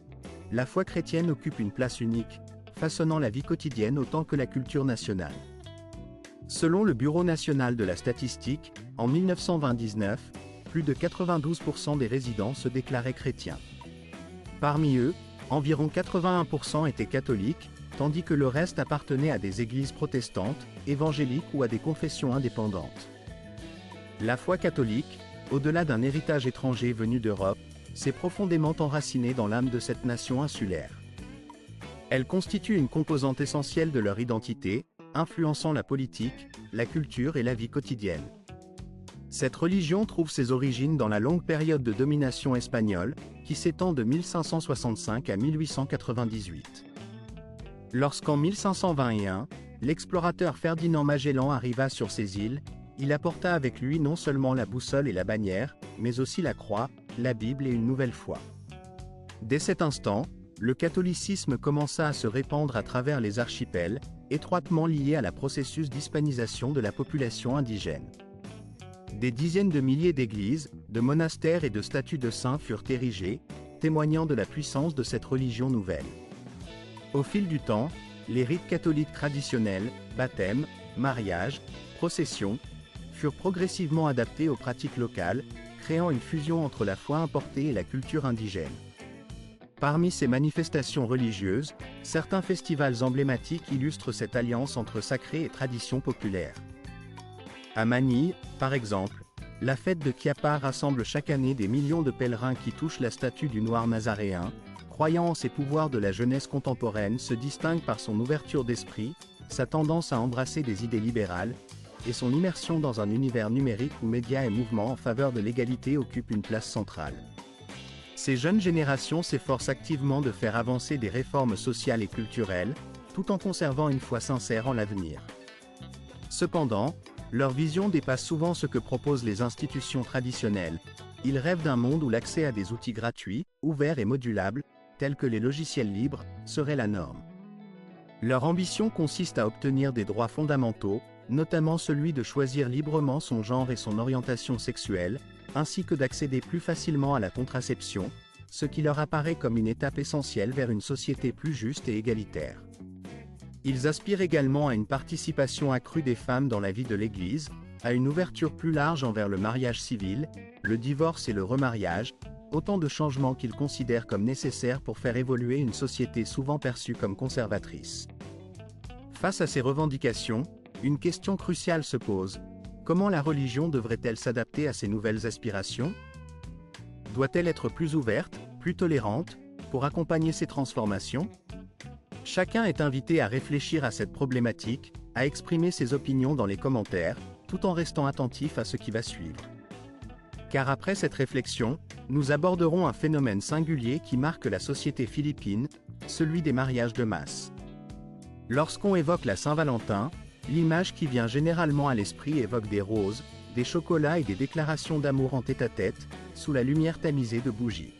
Speaker 1: la foi chrétienne occupe une place unique, façonnant la vie quotidienne autant que la culture nationale. Selon le Bureau national de la statistique, en 1929, plus de 92% des résidents se déclaraient chrétiens. Parmi eux, environ 81% étaient catholiques, tandis que le reste appartenait à des églises protestantes, évangéliques ou à des confessions indépendantes. La foi catholique, au-delà d'un héritage étranger venu d'Europe, s'est profondément enracinée dans l'âme de cette nation insulaire. Elle constitue une composante essentielle de leur identité, influençant la politique, la culture et la vie quotidienne. Cette religion trouve ses origines dans la longue période de domination espagnole, qui s'étend de 1565 à 1898. Lorsqu'en 1521, l'explorateur Ferdinand Magellan arriva sur ces îles, il apporta avec lui non seulement la boussole et la bannière, mais aussi la croix, la Bible et une nouvelle foi. Dès cet instant, le catholicisme commença à se répandre à travers les archipels, étroitement lié à la processus d'hispanisation de la population indigène. Des dizaines de milliers d'églises, de monastères et de statues de saints furent érigées, témoignant de la puissance de cette religion nouvelle. Au fil du temps, les rites catholiques traditionnels, baptême, mariage, procession, furent progressivement adaptés aux pratiques locales, créant une fusion entre la foi importée et la culture indigène. Parmi ces manifestations religieuses, certains festivals emblématiques illustrent cette alliance entre sacré et tradition populaire. À Manille, par exemple, la fête de Chiapa rassemble chaque année des millions de pèlerins qui touchent la statue du Noir Nazaréen, croyant en ses pouvoirs de la jeunesse contemporaine se distingue par son ouverture d'esprit, sa tendance à embrasser des idées libérales, et son immersion dans un univers numérique où médias et mouvements en faveur de l'égalité occupent une place centrale. Ces jeunes générations s'efforcent activement de faire avancer des réformes sociales et culturelles, tout en conservant une foi sincère en l'avenir. Cependant, leur vision dépasse souvent ce que proposent les institutions traditionnelles. Ils rêvent d'un monde où l'accès à des outils gratuits, ouverts et modulables, tels que les logiciels libres, serait la norme. Leur ambition consiste à obtenir des droits fondamentaux, notamment celui de choisir librement son genre et son orientation sexuelle, ainsi que d'accéder plus facilement à la contraception, ce qui leur apparaît comme une étape essentielle vers une société plus juste et égalitaire. Ils aspirent également à une participation accrue des femmes dans la vie de l'Église, à une ouverture plus large envers le mariage civil, le divorce et le remariage, autant de changements qu'ils considèrent comme nécessaires pour faire évoluer une société souvent perçue comme conservatrice. Face à ces revendications, une question cruciale se pose. Comment la religion devrait-elle s'adapter à ces nouvelles aspirations? Doit-elle être plus ouverte, plus tolérante, pour accompagner ces transformations? Chacun est invité à réfléchir à cette problématique, à exprimer ses opinions dans les commentaires, tout en restant attentif à ce qui va suivre. Car après cette réflexion, nous aborderons un phénomène singulier qui marque la société philippine, celui des mariages de masse. Lorsqu'on évoque la Saint-Valentin, l'image qui vient généralement à l'esprit évoque des roses, des chocolats et des déclarations d'amour en tête-à-tête, sous la lumière tamisée de bougies.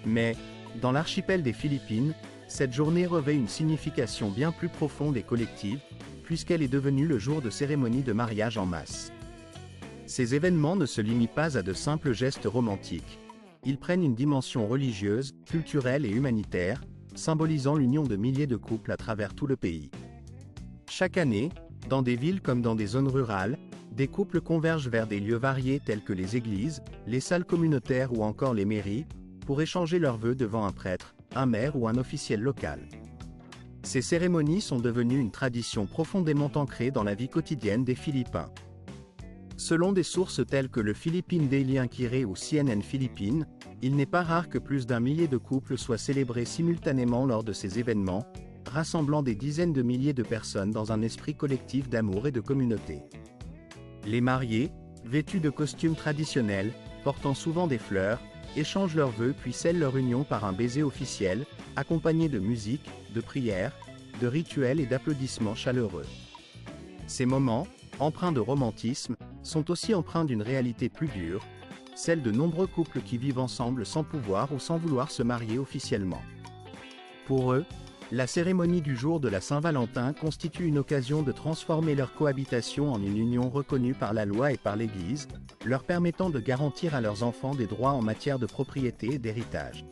Speaker 1: Mais, dans l'archipel des Philippines, cette journée revêt une signification bien plus profonde et collective, puisqu'elle est devenue le jour de cérémonie de mariage en masse. Ces événements ne se limitent pas à de simples gestes romantiques. Ils prennent une dimension religieuse, culturelle et humanitaire, symbolisant l'union de milliers de couples à travers tout le pays. Chaque année, dans des villes comme dans des zones rurales, des couples convergent vers des lieux variés tels que les églises, les salles communautaires ou encore les mairies, pour échanger leurs vœux devant un prêtre, un maire ou un officiel local. Ces cérémonies sont devenues une tradition profondément ancrée dans la vie quotidienne des Philippins. Selon des sources telles que le Philippine Daily Inquirer ou CNN Philippines, il n'est pas rare que plus d'un millier de couples soient célébrés simultanément lors de ces événements, rassemblant des dizaines de milliers de personnes dans un esprit collectif d'amour et de communauté. Les mariés, vêtus de costumes traditionnels, portant souvent des fleurs, échangent leurs vœux puis scellent leur union par un baiser officiel, accompagné de musique, de prières, de rituels et d'applaudissements chaleureux. Ces moments, empreints de romantisme, sont aussi empreints d'une réalité plus dure, celle de nombreux couples qui vivent ensemble sans pouvoir ou sans vouloir se marier officiellement. Pour eux, la cérémonie du jour de la Saint-Valentin constitue une occasion de transformer leur cohabitation en une union reconnue par la loi et par l'Église, leur permettant de garantir à leurs enfants des droits en matière de propriété et d'héritage.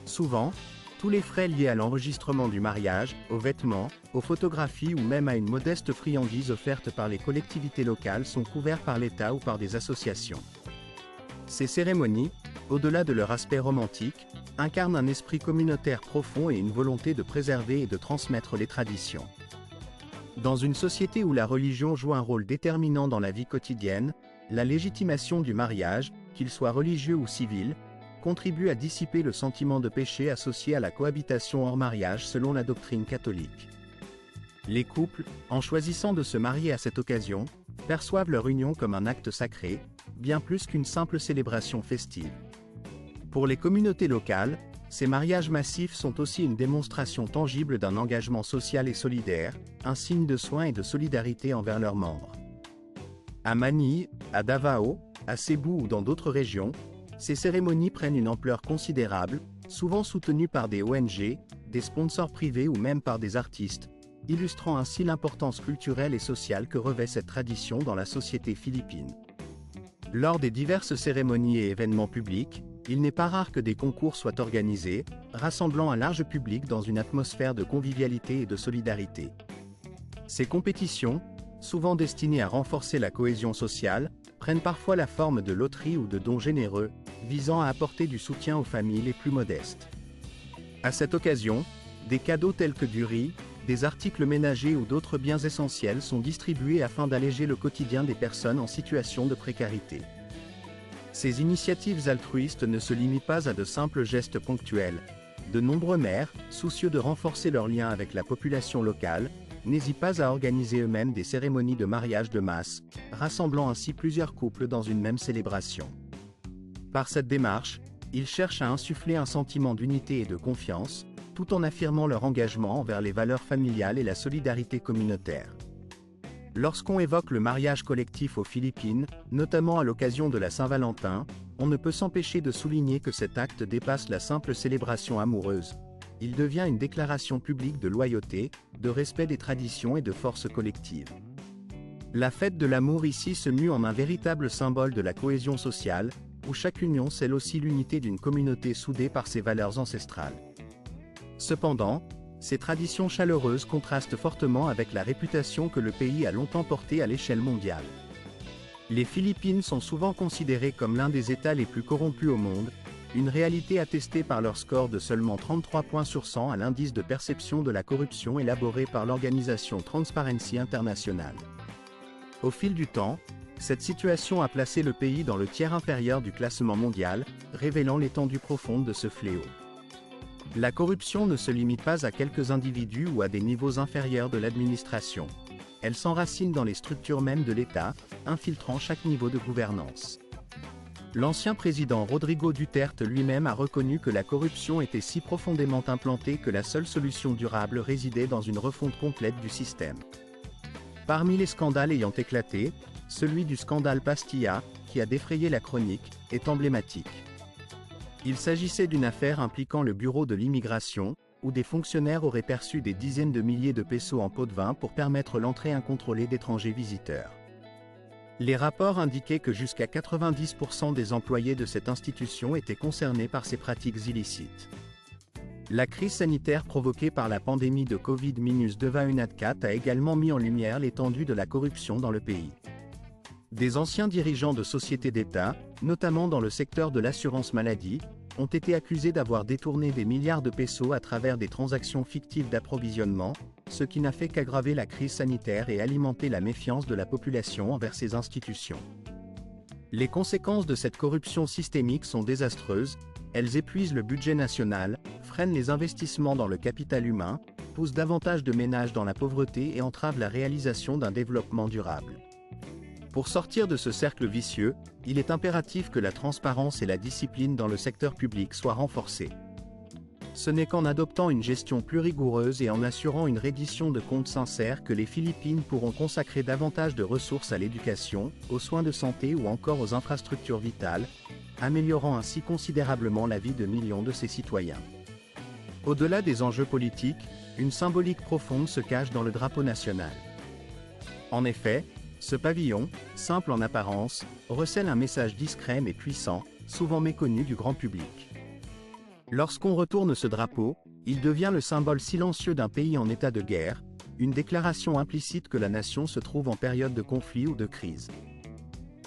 Speaker 1: Souvent, tous les frais liés à l'enregistrement du mariage, aux vêtements, aux photographies ou même à une modeste friandise offerte par les collectivités locales sont couverts par l'État ou par des associations. Ces cérémonies, au-delà de leur aspect romantique, incarnent un esprit communautaire profond et une volonté de préserver et de transmettre les traditions. Dans une société où la religion joue un rôle déterminant dans la vie quotidienne, la légitimation du mariage, qu'il soit religieux ou civil, contribue à dissiper le sentiment de péché associé à la cohabitation hors mariage selon la doctrine catholique. Les couples, en choisissant de se marier à cette occasion, perçoivent leur union comme un acte sacré, bien plus qu'une simple célébration festive. Pour les communautés locales, ces mariages massifs sont aussi une démonstration tangible d'un engagement social et solidaire, un signe de soin et de solidarité envers leurs membres. À Manille, à Davao, à Cebu ou dans d'autres régions, ces cérémonies prennent une ampleur considérable, souvent soutenues par des ONG, des sponsors privés ou même par des artistes, illustrant ainsi l'importance culturelle et sociale que revêt cette tradition dans la société philippine. Lors des diverses cérémonies et événements publics, il n'est pas rare que des concours soient organisés, rassemblant un large public dans une atmosphère de convivialité et de solidarité. Ces compétitions, souvent destinées à renforcer la cohésion sociale, prennent parfois la forme de loteries ou de dons généreux, visant à apporter du soutien aux familles les plus modestes. À cette occasion, des cadeaux tels que du riz, des articles ménagers ou d'autres biens essentiels sont distribués afin d'alléger le quotidien des personnes en situation de précarité. Ces initiatives altruistes ne se limitent pas à de simples gestes ponctuels. De nombreux maires, soucieux de renforcer leurs liens avec la population locale, n'hésitent pas à organiser eux-mêmes des cérémonies de mariage de masse, rassemblant ainsi plusieurs couples dans une même célébration. Par cette démarche, ils cherchent à insuffler un sentiment d'unité et de confiance, tout en affirmant leur engagement envers les valeurs familiales et la solidarité communautaire. Lorsqu'on évoque le mariage collectif aux Philippines, notamment à l'occasion de la Saint-Valentin, on ne peut s'empêcher de souligner que cet acte dépasse la simple célébration amoureuse. Il devient une déclaration publique de loyauté, de respect des traditions et de force collective. La fête de l'amour ici se mue en un véritable symbole de la cohésion sociale, où chaque union scelle aussi l'unité d'une communauté soudée par ses valeurs ancestrales. Cependant, ces traditions chaleureuses contrastent fortement avec la réputation que le pays a longtemps portée à l'échelle mondiale. Les Philippines sont souvent considérées comme l'un des États les plus corrompus au monde, une réalité attestée par leur score de seulement 33 points sur 100 à l'indice de perception de la corruption élaboré par l'organisation Transparency International. Au fil du temps, cette situation a placé le pays dans le tiers inférieur du classement mondial, révélant l'étendue profonde de ce fléau. La corruption ne se limite pas à quelques individus ou à des niveaux inférieurs de l'administration. Elle s'enracine dans les structures mêmes de l'État, infiltrant chaque niveau de gouvernance. L'ancien président Rodrigo Duterte lui-même a reconnu que la corruption était si profondément implantée que la seule solution durable résidait dans une refonte complète du système. Parmi les scandales ayant éclaté, celui du scandale Pastilla, qui a défrayé la chronique, est emblématique. Il s'agissait d'une affaire impliquant le Bureau de l'immigration, où des fonctionnaires auraient perçu des dizaines de milliers de pesos en pots de vin pour permettre l'entrée incontrôlée d'étrangers visiteurs. Les rapports indiquaient que jusqu'à 90% des employés de cette institution étaient concernés par ces pratiques illicites. La crise sanitaire provoquée par la pandémie de Covid-19 a également mis en lumière l'étendue de la corruption dans le pays. Des anciens dirigeants de sociétés d'État, notamment dans le secteur de l'assurance maladie, ont été accusés d'avoir détourné des milliards de pesos à travers des transactions fictives d'approvisionnement, ce qui n'a fait qu'aggraver la crise sanitaire et alimenter la méfiance de la population envers ces institutions. Les conséquences de cette corruption systémique sont désastreuses, elles épuisent le budget national, freinent les investissements dans le capital humain, poussent davantage de ménages dans la pauvreté et entravent la réalisation d'un développement durable. Pour sortir de ce cercle vicieux, il est impératif que la transparence et la discipline dans le secteur public soient renforcées. Ce n'est qu'en adoptant une gestion plus rigoureuse et en assurant une reddition de comptes sincère que les Philippines pourront consacrer davantage de ressources à l'éducation, aux soins de santé ou encore aux infrastructures vitales, améliorant ainsi considérablement la vie de millions de ses citoyens. Au-delà des enjeux politiques, une symbolique profonde se cache dans le drapeau national. En effet, ce pavillon, simple en apparence, recèle un message discret mais puissant, souvent méconnu du grand public. Lorsqu'on retourne ce drapeau, il devient le symbole silencieux d'un pays en état de guerre, une déclaration implicite que la nation se trouve en période de conflit ou de crise.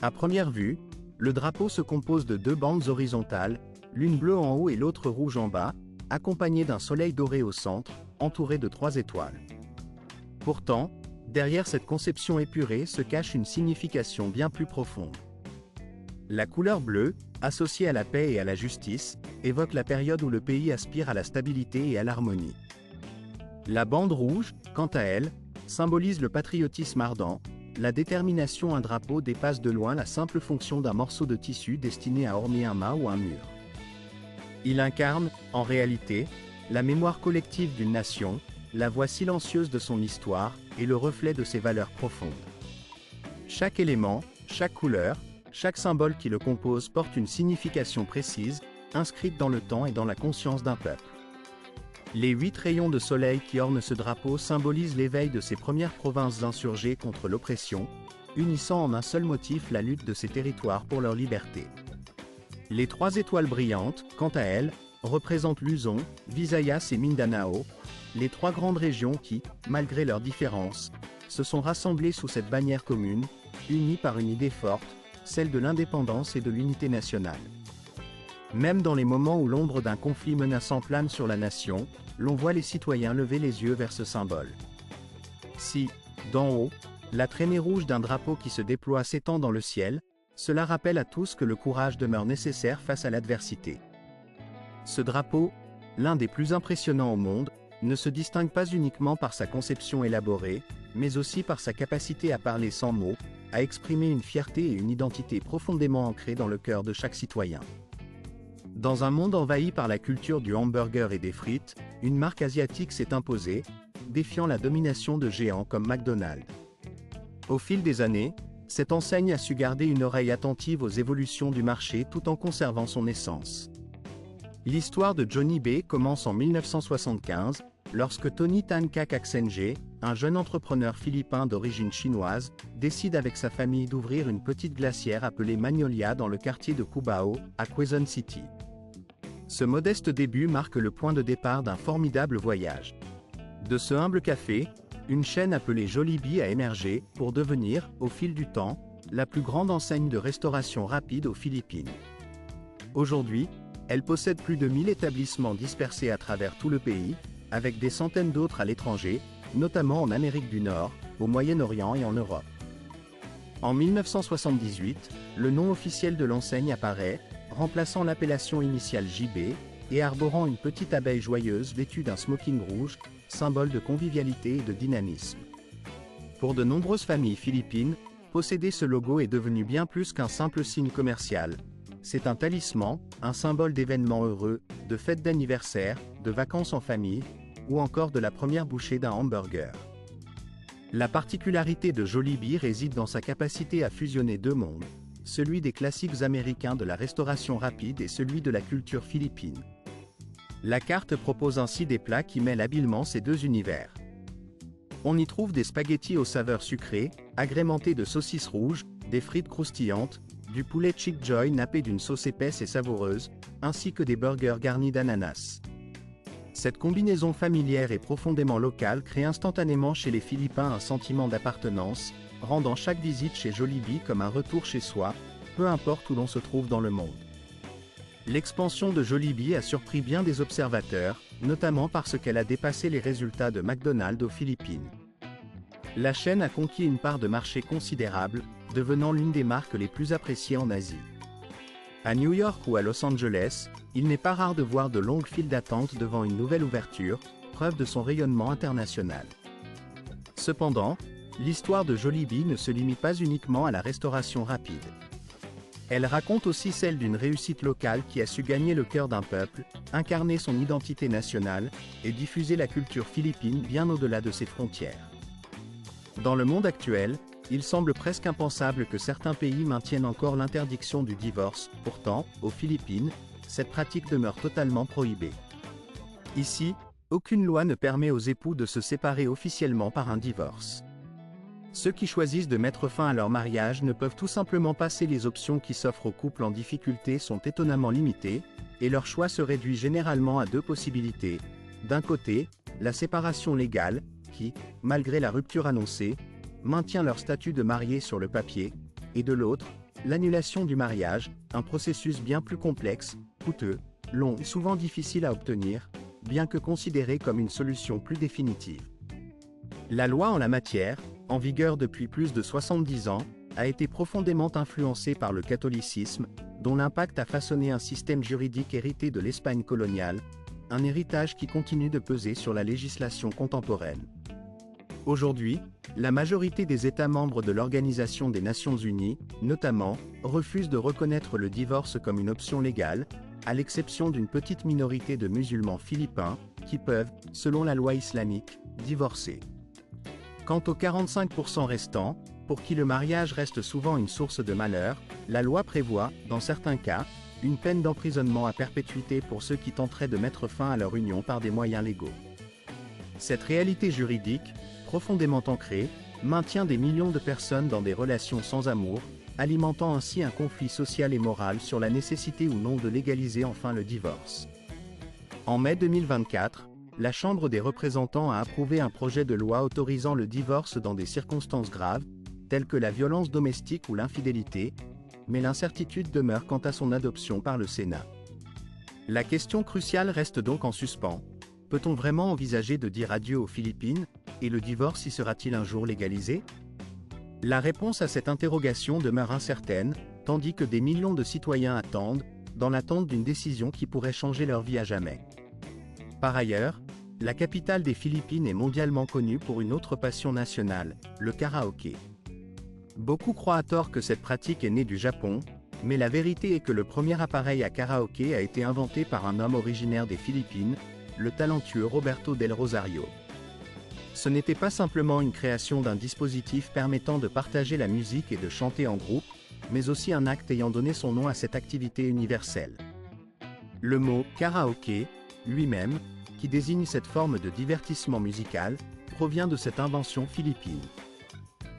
Speaker 1: À première vue, le drapeau se compose de deux bandes horizontales, l'une bleue en haut et l'autre rouge en bas, accompagnées d'un soleil doré au centre, entouré de 3 étoiles. Pourtant, derrière cette conception épurée se cache une signification bien plus profonde. La couleur bleue, associée à la paix et à la justice, évoque la période où le pays aspire à la stabilité et à l'harmonie. La bande rouge, quant à elle, symbolise le patriotisme ardent, la détermination. Un drapeau dépasse de loin la simple fonction d'un morceau de tissu destiné à orner un mât ou un mur. Il incarne, en réalité, la mémoire collective d'une nation, la voix silencieuse de son histoire, et le reflet de ses valeurs profondes. Chaque élément, chaque couleur, chaque symbole qui le compose porte une signification précise, inscrite dans le temps et dans la conscience d'un peuple. Les 8 rayons de soleil qui ornent ce drapeau symbolisent l'éveil de ces premières provinces insurgées contre l'oppression, unissant en un seul motif la lutte de ces territoires pour leur liberté. Les 3 étoiles brillantes, quant à elles, représentent Luzon, Visayas et Mindanao, les 3 grandes régions qui, malgré leurs différences, se sont rassemblées sous cette bannière commune, unies par une idée forte, celle de l'indépendance et de l'unité nationale. Même dans les moments où l'ombre d'un conflit menaçant plane sur la nation, l'on voit les citoyens lever les yeux vers ce symbole. Si, d'en haut, la traînée rouge d'un drapeau qui se déploie s'étend dans le ciel, cela rappelle à tous que le courage demeure nécessaire face à l'adversité. Ce drapeau, l'un des plus impressionnants au monde, ne se distingue pas uniquement par sa conception élaborée, mais aussi par sa capacité à parler sans mots, à exprimer une fierté et une identité profondément ancrées dans le cœur de chaque citoyen. Dans un monde envahi par la culture du hamburger et des frites, une marque asiatique s'est imposée, défiant la domination de géants comme McDonald's. Au fil des années, cette enseigne a su garder une oreille attentive aux évolutions du marché tout en conservant son essence. L'histoire de Jollibee commence en 1975, lorsque Tony Tan Kak-Aksenge, un jeune entrepreneur philippin d'origine chinoise, décide avec sa famille d'ouvrir une petite glacière appelée Magnolia dans le quartier de Cubao, à Quezon City. Ce modeste début marque le point de départ d'un formidable voyage. De ce humble café, une chaîne appelée Jollibee a émergé pour devenir, au fil du temps, la plus grande enseigne de restauration rapide aux Philippines. Aujourd'hui, elle possède plus de 1000 établissements dispersés à travers tout le pays, avec des centaines d'autres à l'étranger, notamment en Amérique du Nord, au Moyen-Orient et en Europe. En 1978, le nom officiel de l'enseigne apparaît, remplaçant l'appellation initiale JB, et arborant une petite abeille joyeuse vêtue d'un smoking rouge, symbole de convivialité et de dynamisme. Pour de nombreuses familles philippines, posséder ce logo est devenu bien plus qu'un simple signe commercial. C'est un talisman, un symbole d'événements heureux, de fêtes d'anniversaire, de vacances en famille, ou encore de la première bouchée d'un hamburger. La particularité de Jollibee réside dans sa capacité à fusionner deux mondes, celui des classiques américains de la restauration rapide et celui de la culture philippine. La carte propose ainsi des plats qui mêlent habilement ces deux univers. On y trouve des spaghettis aux saveurs sucrées, agrémentés de saucisses rouges, des frites croustillantes, du poulet chick joy nappé d'une sauce épaisse et savoureuse, ainsi que des burgers garnis d'ananas. Cette combinaison familière et profondément locale crée instantanément chez les Philippins un sentiment d'appartenance, rendant chaque visite chez Jollibee comme un retour chez soi, peu importe où l'on se trouve dans le monde. L'expansion de Jollibee a surpris bien des observateurs, notamment parce qu'elle a dépassé les résultats de McDonald's aux Philippines. La chaîne a conquis une part de marché considérable, devenant l'une des marques les plus appréciées en Asie. À New York ou à Los Angeles, il n'est pas rare de voir de longues files d'attente devant une nouvelle ouverture, preuve de son rayonnement international. Cependant, l'histoire de Jollibee ne se limite pas uniquement à la restauration rapide. Elle raconte aussi celle d'une réussite locale qui a su gagner le cœur d'un peuple, incarner son identité nationale et diffuser la culture philippine bien au-delà de ses frontières. Dans le monde actuel, il semble presque impensable que certains pays maintiennent encore l'interdiction du divorce, pourtant, aux Philippines, cette pratique demeure totalement prohibée. Ici, aucune loi ne permet aux époux de se séparer officiellement par un divorce. Ceux qui choisissent de mettre fin à leur mariage ne peuvent tout simplement passer. Les options qui s'offrent aux couples en difficulté sont étonnamment limitées, et leur choix se réduit généralement à deux possibilités. D'un côté, la séparation légale, qui, malgré la rupture annoncée, maintient leur statut de mariés sur le papier, et de l'autre, l'annulation du mariage, un processus bien plus complexe, coûteux, long et souvent difficile à obtenir, bien que considéré comme une solution plus définitive. La loi en la matière, en vigueur depuis plus de 70 ans, a été profondément influencée par le catholicisme, dont l'impact a façonné un système juridique hérité de l'Espagne coloniale, un héritage qui continue de peser sur la législation contemporaine. Aujourd'hui, la majorité des États membres de l'Organisation des Nations Unies, notamment, refusent de reconnaître le divorce comme une option légale, à l'exception d'une petite minorité de musulmans philippins, qui peuvent, selon la loi islamique, divorcer. Quant aux 45% restants, pour qui le mariage reste souvent une source de malheur, la loi prévoit, dans certains cas, une peine d'emprisonnement à perpétuité pour ceux qui tenteraient de mettre fin à leur union par des moyens légaux. Cette réalité juridique, profondément ancrée, maintient des millions de personnes dans des relations sans amour, alimentant ainsi un conflit social et moral sur la nécessité ou non de légaliser enfin le divorce. En mai 2024, la Chambre des représentants a approuvé un projet de loi autorisant le divorce dans des circonstances graves, telles que la violence domestique ou l'infidélité, mais l'incertitude demeure quant à son adoption par le Sénat. La question cruciale reste donc en suspens. Peut-on vraiment envisager de dire adieu aux Philippines, et le divorce y sera-t-il un jour légalisé? La réponse à cette interrogation demeure incertaine, tandis que des millions de citoyens attendent, dans l'attente d'une décision qui pourrait changer leur vie à jamais. Par ailleurs, la capitale des Philippines est mondialement connue pour une autre passion nationale, le karaoké. Beaucoup croient à tort que cette pratique est née du Japon, mais la vérité est que le premier appareil à karaoké a été inventé par un homme originaire des Philippines, le talentueux Roberto Del Rosario. Ce n'était pas simplement une création d'un dispositif permettant de partager la musique et de chanter en groupe, mais aussi un acte ayant donné son nom à cette activité universelle. Le mot « karaoké » lui-même, qui désigne cette forme de divertissement musical, provient de cette invention philippine.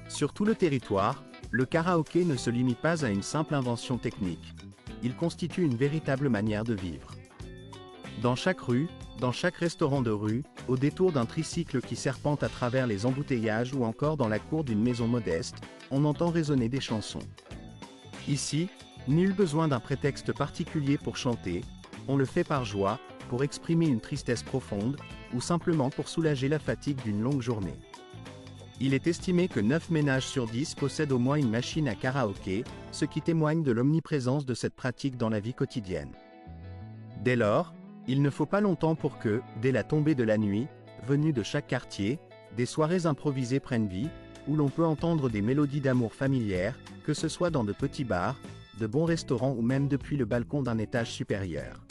Speaker 1: Sur tout le territoire, le karaoké ne se limite pas à une simple invention technique. Il constitue une véritable manière de vivre. Dans chaque rue, dans chaque restaurant de rue, au détour d'un tricycle qui serpente à travers les embouteillages ou encore dans la cour d'une maison modeste, on entend résonner des chansons. Ici, nul besoin d'un prétexte particulier pour chanter, on le fait par joie, pour exprimer une tristesse profonde, ou simplement pour soulager la fatigue d'une longue journée. Il est estimé que 9 ménages sur 10 possèdent au moins une machine à karaoké, ce qui témoigne de l'omniprésence de cette pratique dans la vie quotidienne. Dès lors, il ne faut pas longtemps pour que, dès la tombée de la nuit, venues de chaque quartier, des soirées improvisées prennent vie, où l'on peut entendre des mélodies d'amour familières, que ce soit dans de petits bars, de bons restaurants ou même depuis le balcon d'un étage supérieur.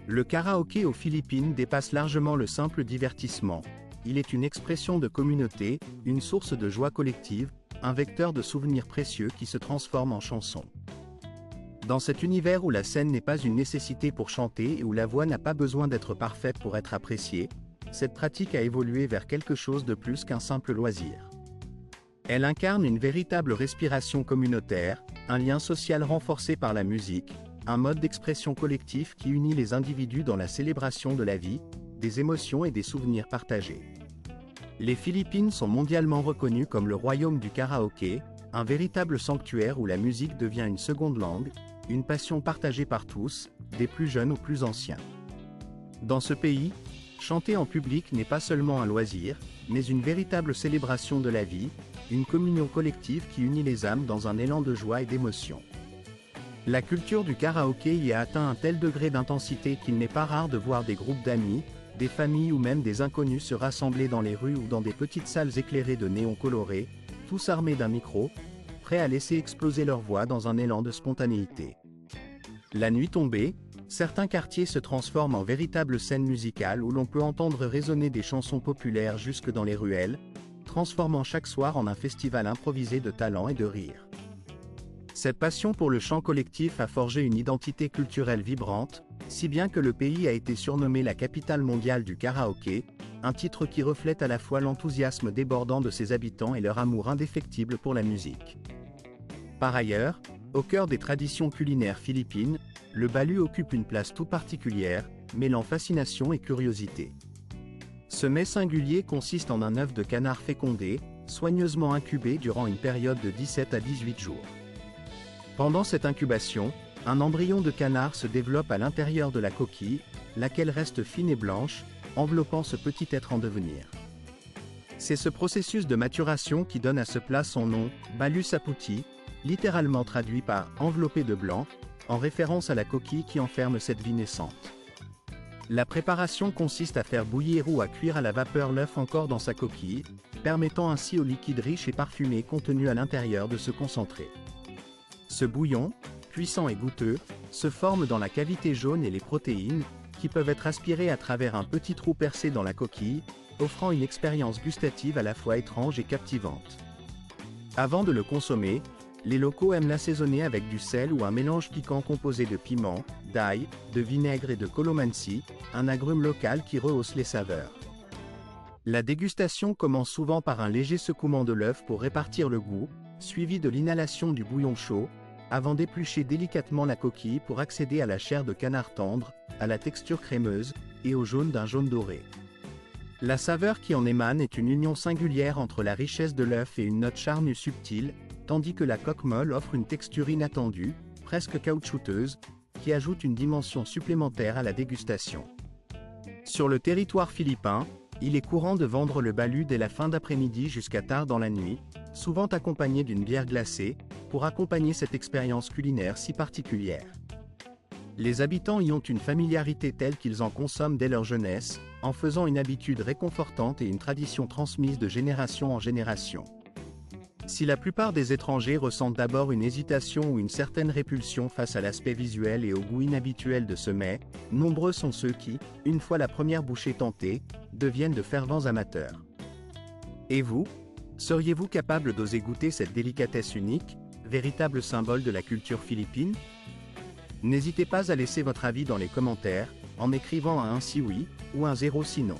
Speaker 1: Le karaoké aux Philippines dépasse largement le simple divertissement. Il est une expression de communauté, une source de joie collective, un vecteur de souvenirs précieux qui se transforme en chanson. Dans cet univers où la scène n'est pas une nécessité pour chanter et où la voix n'a pas besoin d'être parfaite pour être appréciée, cette pratique a évolué vers quelque chose de plus qu'un simple loisir. Elle incarne une véritable respiration communautaire, un lien social renforcé par la musique, un mode d'expression collectif qui unit les individus dans la célébration de la vie, des émotions et des souvenirs partagés. Les Philippines sont mondialement reconnues comme le royaume du karaoké, un véritable sanctuaire où la musique devient une seconde langue, une passion partagée par tous, des plus jeunes aux plus anciens. Dans ce pays, chanter en public n'est pas seulement un loisir, mais une véritable célébration de la vie, une communion collective qui unit les âmes dans un élan de joie et d'émotion. La culture du karaoké y a atteint un tel degré d'intensité qu'il n'est pas rare de voir des groupes d'amis, des familles ou même des inconnus se rassembler dans les rues ou dans des petites salles éclairées de néons colorés, tous armés d'un micro, prêts à laisser exploser leur voix dans un élan de spontanéité. La nuit tombée, certains quartiers se transforment en véritables scènes musicales où l'on peut entendre résonner des chansons populaires jusque dans les ruelles, transformant chaque soir en un festival improvisé de talent et de rire. Cette passion pour le chant collectif a forgé une identité culturelle vibrante, si bien que le pays a été surnommé la capitale mondiale du karaoké, un titre qui reflète à la fois l'enthousiasme débordant de ses habitants et leur amour indéfectible pour la musique. Par ailleurs, au cœur des traditions culinaires philippines, le balut occupe une place tout particulière, mêlant fascination et curiosité. Ce mets singulier consiste en un œuf de canard fécondé, soigneusement incubé durant une période de 17 à 18 jours. Pendant cette incubation, un embryon de canard se développe à l'intérieur de la coquille, laquelle reste fine et blanche, enveloppant ce petit être en devenir. C'est ce processus de maturation qui donne à ce plat son nom, balut saputi, littéralement traduit par « enveloppé de blanc », en référence à la coquille qui enferme cette vie naissante. La préparation consiste à faire bouillir ou à cuire à la vapeur l'œuf encore dans sa coquille, permettant ainsi au liquide riche et parfumé contenu à l'intérieur de se concentrer. Ce bouillon, puissant et goûteux, se forme dans la cavité jaune et les protéines, qui peuvent être aspirées à travers un petit trou percé dans la coquille, offrant une expérience gustative à la fois étrange et captivante. Avant de le consommer, les locaux aiment l'assaisonner avec du sel ou un mélange piquant composé de piment, d'ail, de vinaigre et de colomansi, un agrume local qui rehausse les saveurs. La dégustation commence souvent par un léger secouement de l'œuf pour répartir le goût, suivi de l'inhalation du bouillon chaud, avant d'éplucher délicatement la coquille pour accéder à la chair de canard tendre, à la texture crémeuse, et au jaune d'un jaune doré. La saveur qui en émane est une union singulière entre la richesse de l'œuf et une note charnue subtile, tandis que la coque molle offre une texture inattendue, presque caoutchouteuse, qui ajoute une dimension supplémentaire à la dégustation. Sur le territoire philippin, il est courant de vendre le balut dès la fin d'après-midi jusqu'à tard dans la nuit, souvent accompagné d'une bière glacée, pour accompagner cette expérience culinaire si particulière. Les habitants y ont une familiarité telle qu'ils en consomment dès leur jeunesse, en faisant une habitude réconfortante et une tradition transmise de génération en génération. Si la plupart des étrangers ressentent d'abord une hésitation ou une certaine répulsion face à l'aspect visuel et au goût inhabituel de ce mets, nombreux sont ceux qui, une fois la première bouchée tentée, deviennent de fervents amateurs. Et vous, seriez-vous capable d'oser goûter cette délicatesse unique, véritable symbole de la culture philippine ? N'hésitez pas à laisser votre avis dans les commentaires, en écrivant un si oui, ou un 0 sinon.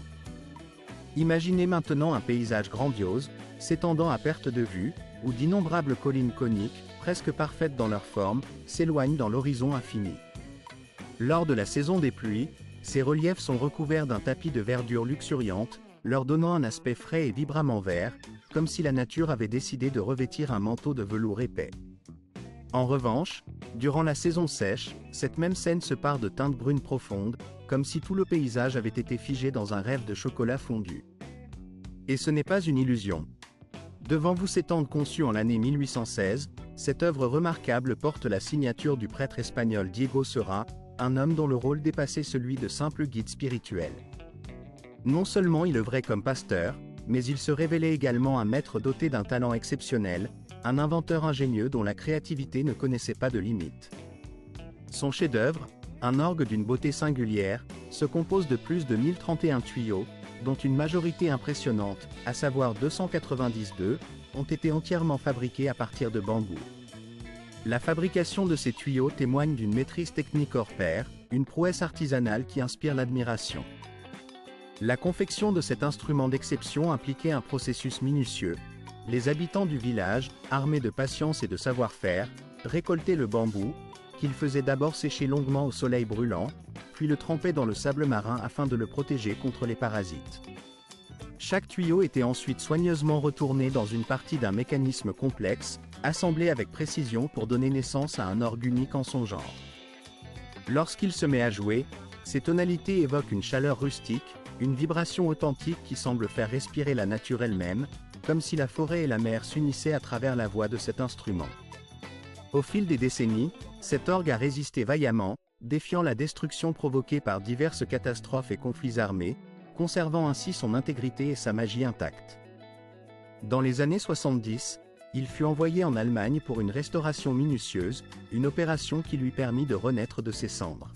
Speaker 1: Imaginez maintenant un paysage grandiose, s'étendant à perte de vue, où d'innombrables collines coniques, presque parfaites dans leur forme, s'éloignent dans l'horizon infini. Lors de la saison des pluies, ces reliefs sont recouverts d'un tapis de verdure luxuriante, leur donnant un aspect frais et vibramment vert, comme si la nature avait décidé de revêtir un manteau de velours épais. En revanche, durant la saison sèche, cette même scène se pare de teintes brunes profondes, comme si tout le paysage avait été figé dans un rêve de chocolat fondu. Et ce n'est pas une illusion. Devant vous s'étend conçue en l'année 1816, cette œuvre remarquable porte la signature du prêtre espagnol Diego Sera, un homme dont le rôle dépassait celui de simple guide spirituel. Non seulement il œuvrait comme pasteur, mais il se révélait également un maître doté d'un talent exceptionnel, un inventeur ingénieux dont la créativité ne connaissait pas de limite. Son chef-d'œuvre, un orgue d'une beauté singulière, se compose de plus de 1031 tuyaux, dont une majorité impressionnante, à savoir 292, ont été entièrement fabriqués à partir de bambou. La fabrication de ces tuyaux témoigne d'une maîtrise technique hors pair, une prouesse artisanale qui inspire l'admiration. La confection de cet instrument d'exception impliquait un processus minutieux. Les habitants du village, armés de patience et de savoir-faire, récoltaient le bambou, qu'ils faisaient d'abord sécher longuement au soleil brûlant, puis le trempaient dans le sable marin afin de le protéger contre les parasites. Chaque tuyau était ensuite soigneusement retourné dans une partie d'un mécanisme complexe, assemblé avec précision pour donner naissance à un orgue unique en son genre. Lorsqu'il se met à jouer, ses tonalités évoquent une chaleur rustique, une vibration authentique qui semble faire respirer la nature elle-même, comme si la forêt et la mer s'unissaient à travers la voix de cet instrument. Au fil des décennies, cet orgue a résisté vaillamment, défiant la destruction provoquée par diverses catastrophes et conflits armés, conservant ainsi son intégrité et sa magie intactes. Dans les années 70, il fut envoyé en Allemagne pour une restauration minutieuse, une opération qui lui permit de renaître de ses cendres.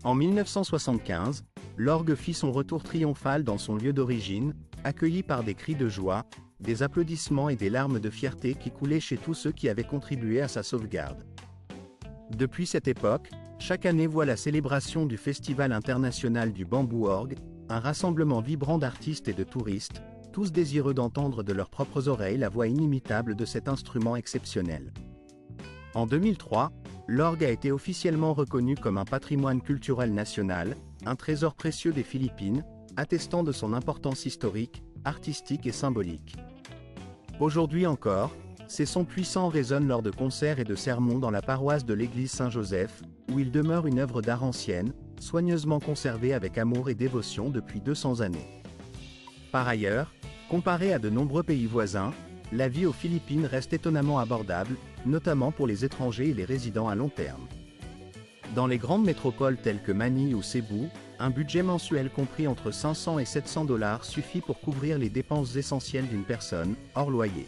Speaker 1: En 1975, l'orgue fit son retour triomphal dans son lieu d'origine, accueilli par des cris de joie, des applaudissements et des larmes de fierté qui coulaient chez tous ceux qui avaient contribué à sa sauvegarde. Depuis cette époque, chaque année voit la célébration du Festival international du bambou orgue, un rassemblement vibrant d'artistes et de touristes, tous désireux d'entendre de leurs propres oreilles la voix inimitable de cet instrument exceptionnel. En 2003, l'orgue a été officiellement reconnu comme un patrimoine culturel national, un trésor précieux des Philippines, attestant de son importance historique, artistique et symbolique. Aujourd'hui encore, ses sons puissants résonnent lors de concerts et de sermons dans la paroisse de l'église Saint-Joseph, où il demeure une œuvre d'art ancienne, soigneusement conservée avec amour et dévotion depuis 200 années. Par ailleurs, comparé à de nombreux pays voisins, la vie aux Philippines reste étonnamment abordable, notamment pour les étrangers et les résidents à long terme. Dans les grandes métropoles telles que Manille ou Cebu, un budget mensuel compris entre 500 et 700 $ suffit pour couvrir les dépenses essentielles d'une personne, hors loyer.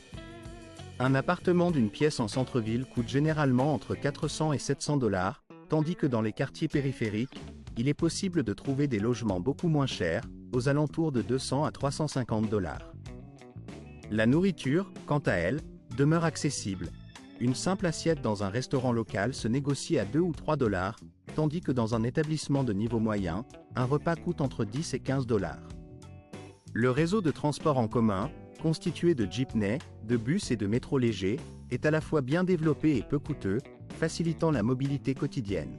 Speaker 1: Un appartement d'une pièce en centre-ville coûte généralement entre 400 et 700 $, tandis que dans les quartiers périphériques, il est possible de trouver des logements beaucoup moins chers, aux alentours de 200 à 350 $. La nourriture, quant à elle, demeure accessible. Une simple assiette dans un restaurant local se négocie à 2 ou 3 $, tandis que dans un établissement de niveau moyen, un repas coûte entre 10 et 15 $. Le réseau de transport en commun, constitué de jeepneys, de bus et de métros légers, est à la fois bien développé et peu coûteux, facilitant la mobilité quotidienne.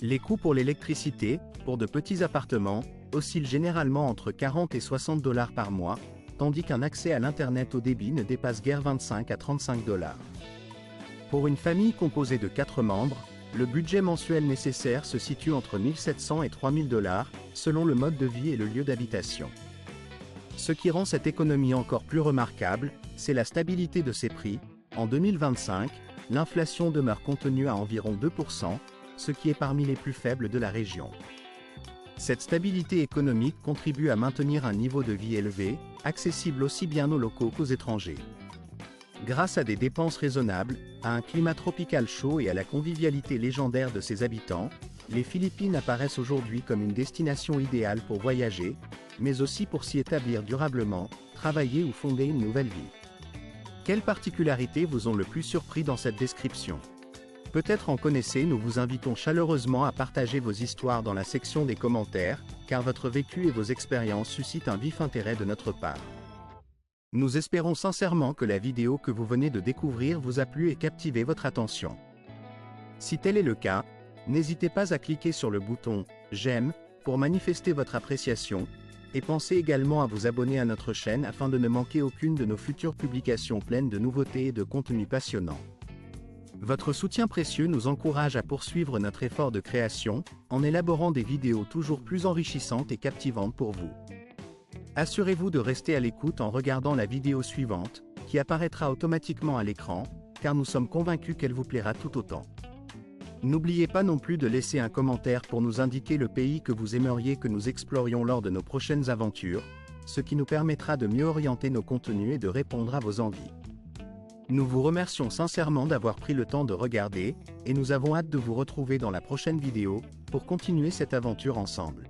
Speaker 1: Les coûts pour l'électricité, pour de petits appartements, oscillent généralement entre 40 et 60 $ par mois, tandis qu'un accès à l'Internet haut débit ne dépasse guère 25 à 35 $. Pour une famille composée de 4 membres, le budget mensuel nécessaire se situe entre 1 700 et 3 000 $, selon le mode de vie et le lieu d'habitation. Ce qui rend cette économie encore plus remarquable, c'est la stabilité de ses prix. En 2025, l'inflation demeure contenue à environ 2%, ce qui est parmi les plus faibles de la région. Cette stabilité économique contribue à maintenir un niveau de vie élevé, accessible aussi bien aux locaux qu'aux étrangers. Grâce à des dépenses raisonnables, à un climat tropical chaud et à la convivialité légendaire de ses habitants, les Philippines apparaissent aujourd'hui comme une destination idéale pour voyager, mais aussi pour s'y établir durablement, travailler ou fonder une nouvelle vie. Quelles particularités vous ont le plus surpris dans cette description ? Peut-être en connaissez, nous vous invitons chaleureusement à partager vos histoires dans la section des commentaires, car votre vécu et vos expériences suscitent un vif intérêt de notre part. Nous espérons sincèrement que la vidéo que vous venez de découvrir vous a plu et captivé votre attention. Si tel est le cas, n'hésitez pas à cliquer sur le bouton « J'aime » pour manifester votre appréciation, et pensez également à vous abonner à notre chaîne afin de ne manquer aucune de nos futures publications pleines de nouveautés et de contenus passionnants. Votre soutien précieux nous encourage à poursuivre notre effort de création, en élaborant des vidéos toujours plus enrichissantes et captivantes pour vous. Assurez-vous de rester à l'écoute en regardant la vidéo suivante, qui apparaîtra automatiquement à l'écran, car nous sommes convaincus qu'elle vous plaira tout autant. N'oubliez pas non plus de laisser un commentaire pour nous indiquer le pays que vous aimeriez que nous explorions lors de nos prochaines aventures, ce qui nous permettra de mieux orienter nos contenus et de répondre à vos envies. Nous vous remercions sincèrement d'avoir pris le temps de regarder, et nous avons hâte de vous retrouver dans la prochaine vidéo, pour continuer cette aventure ensemble.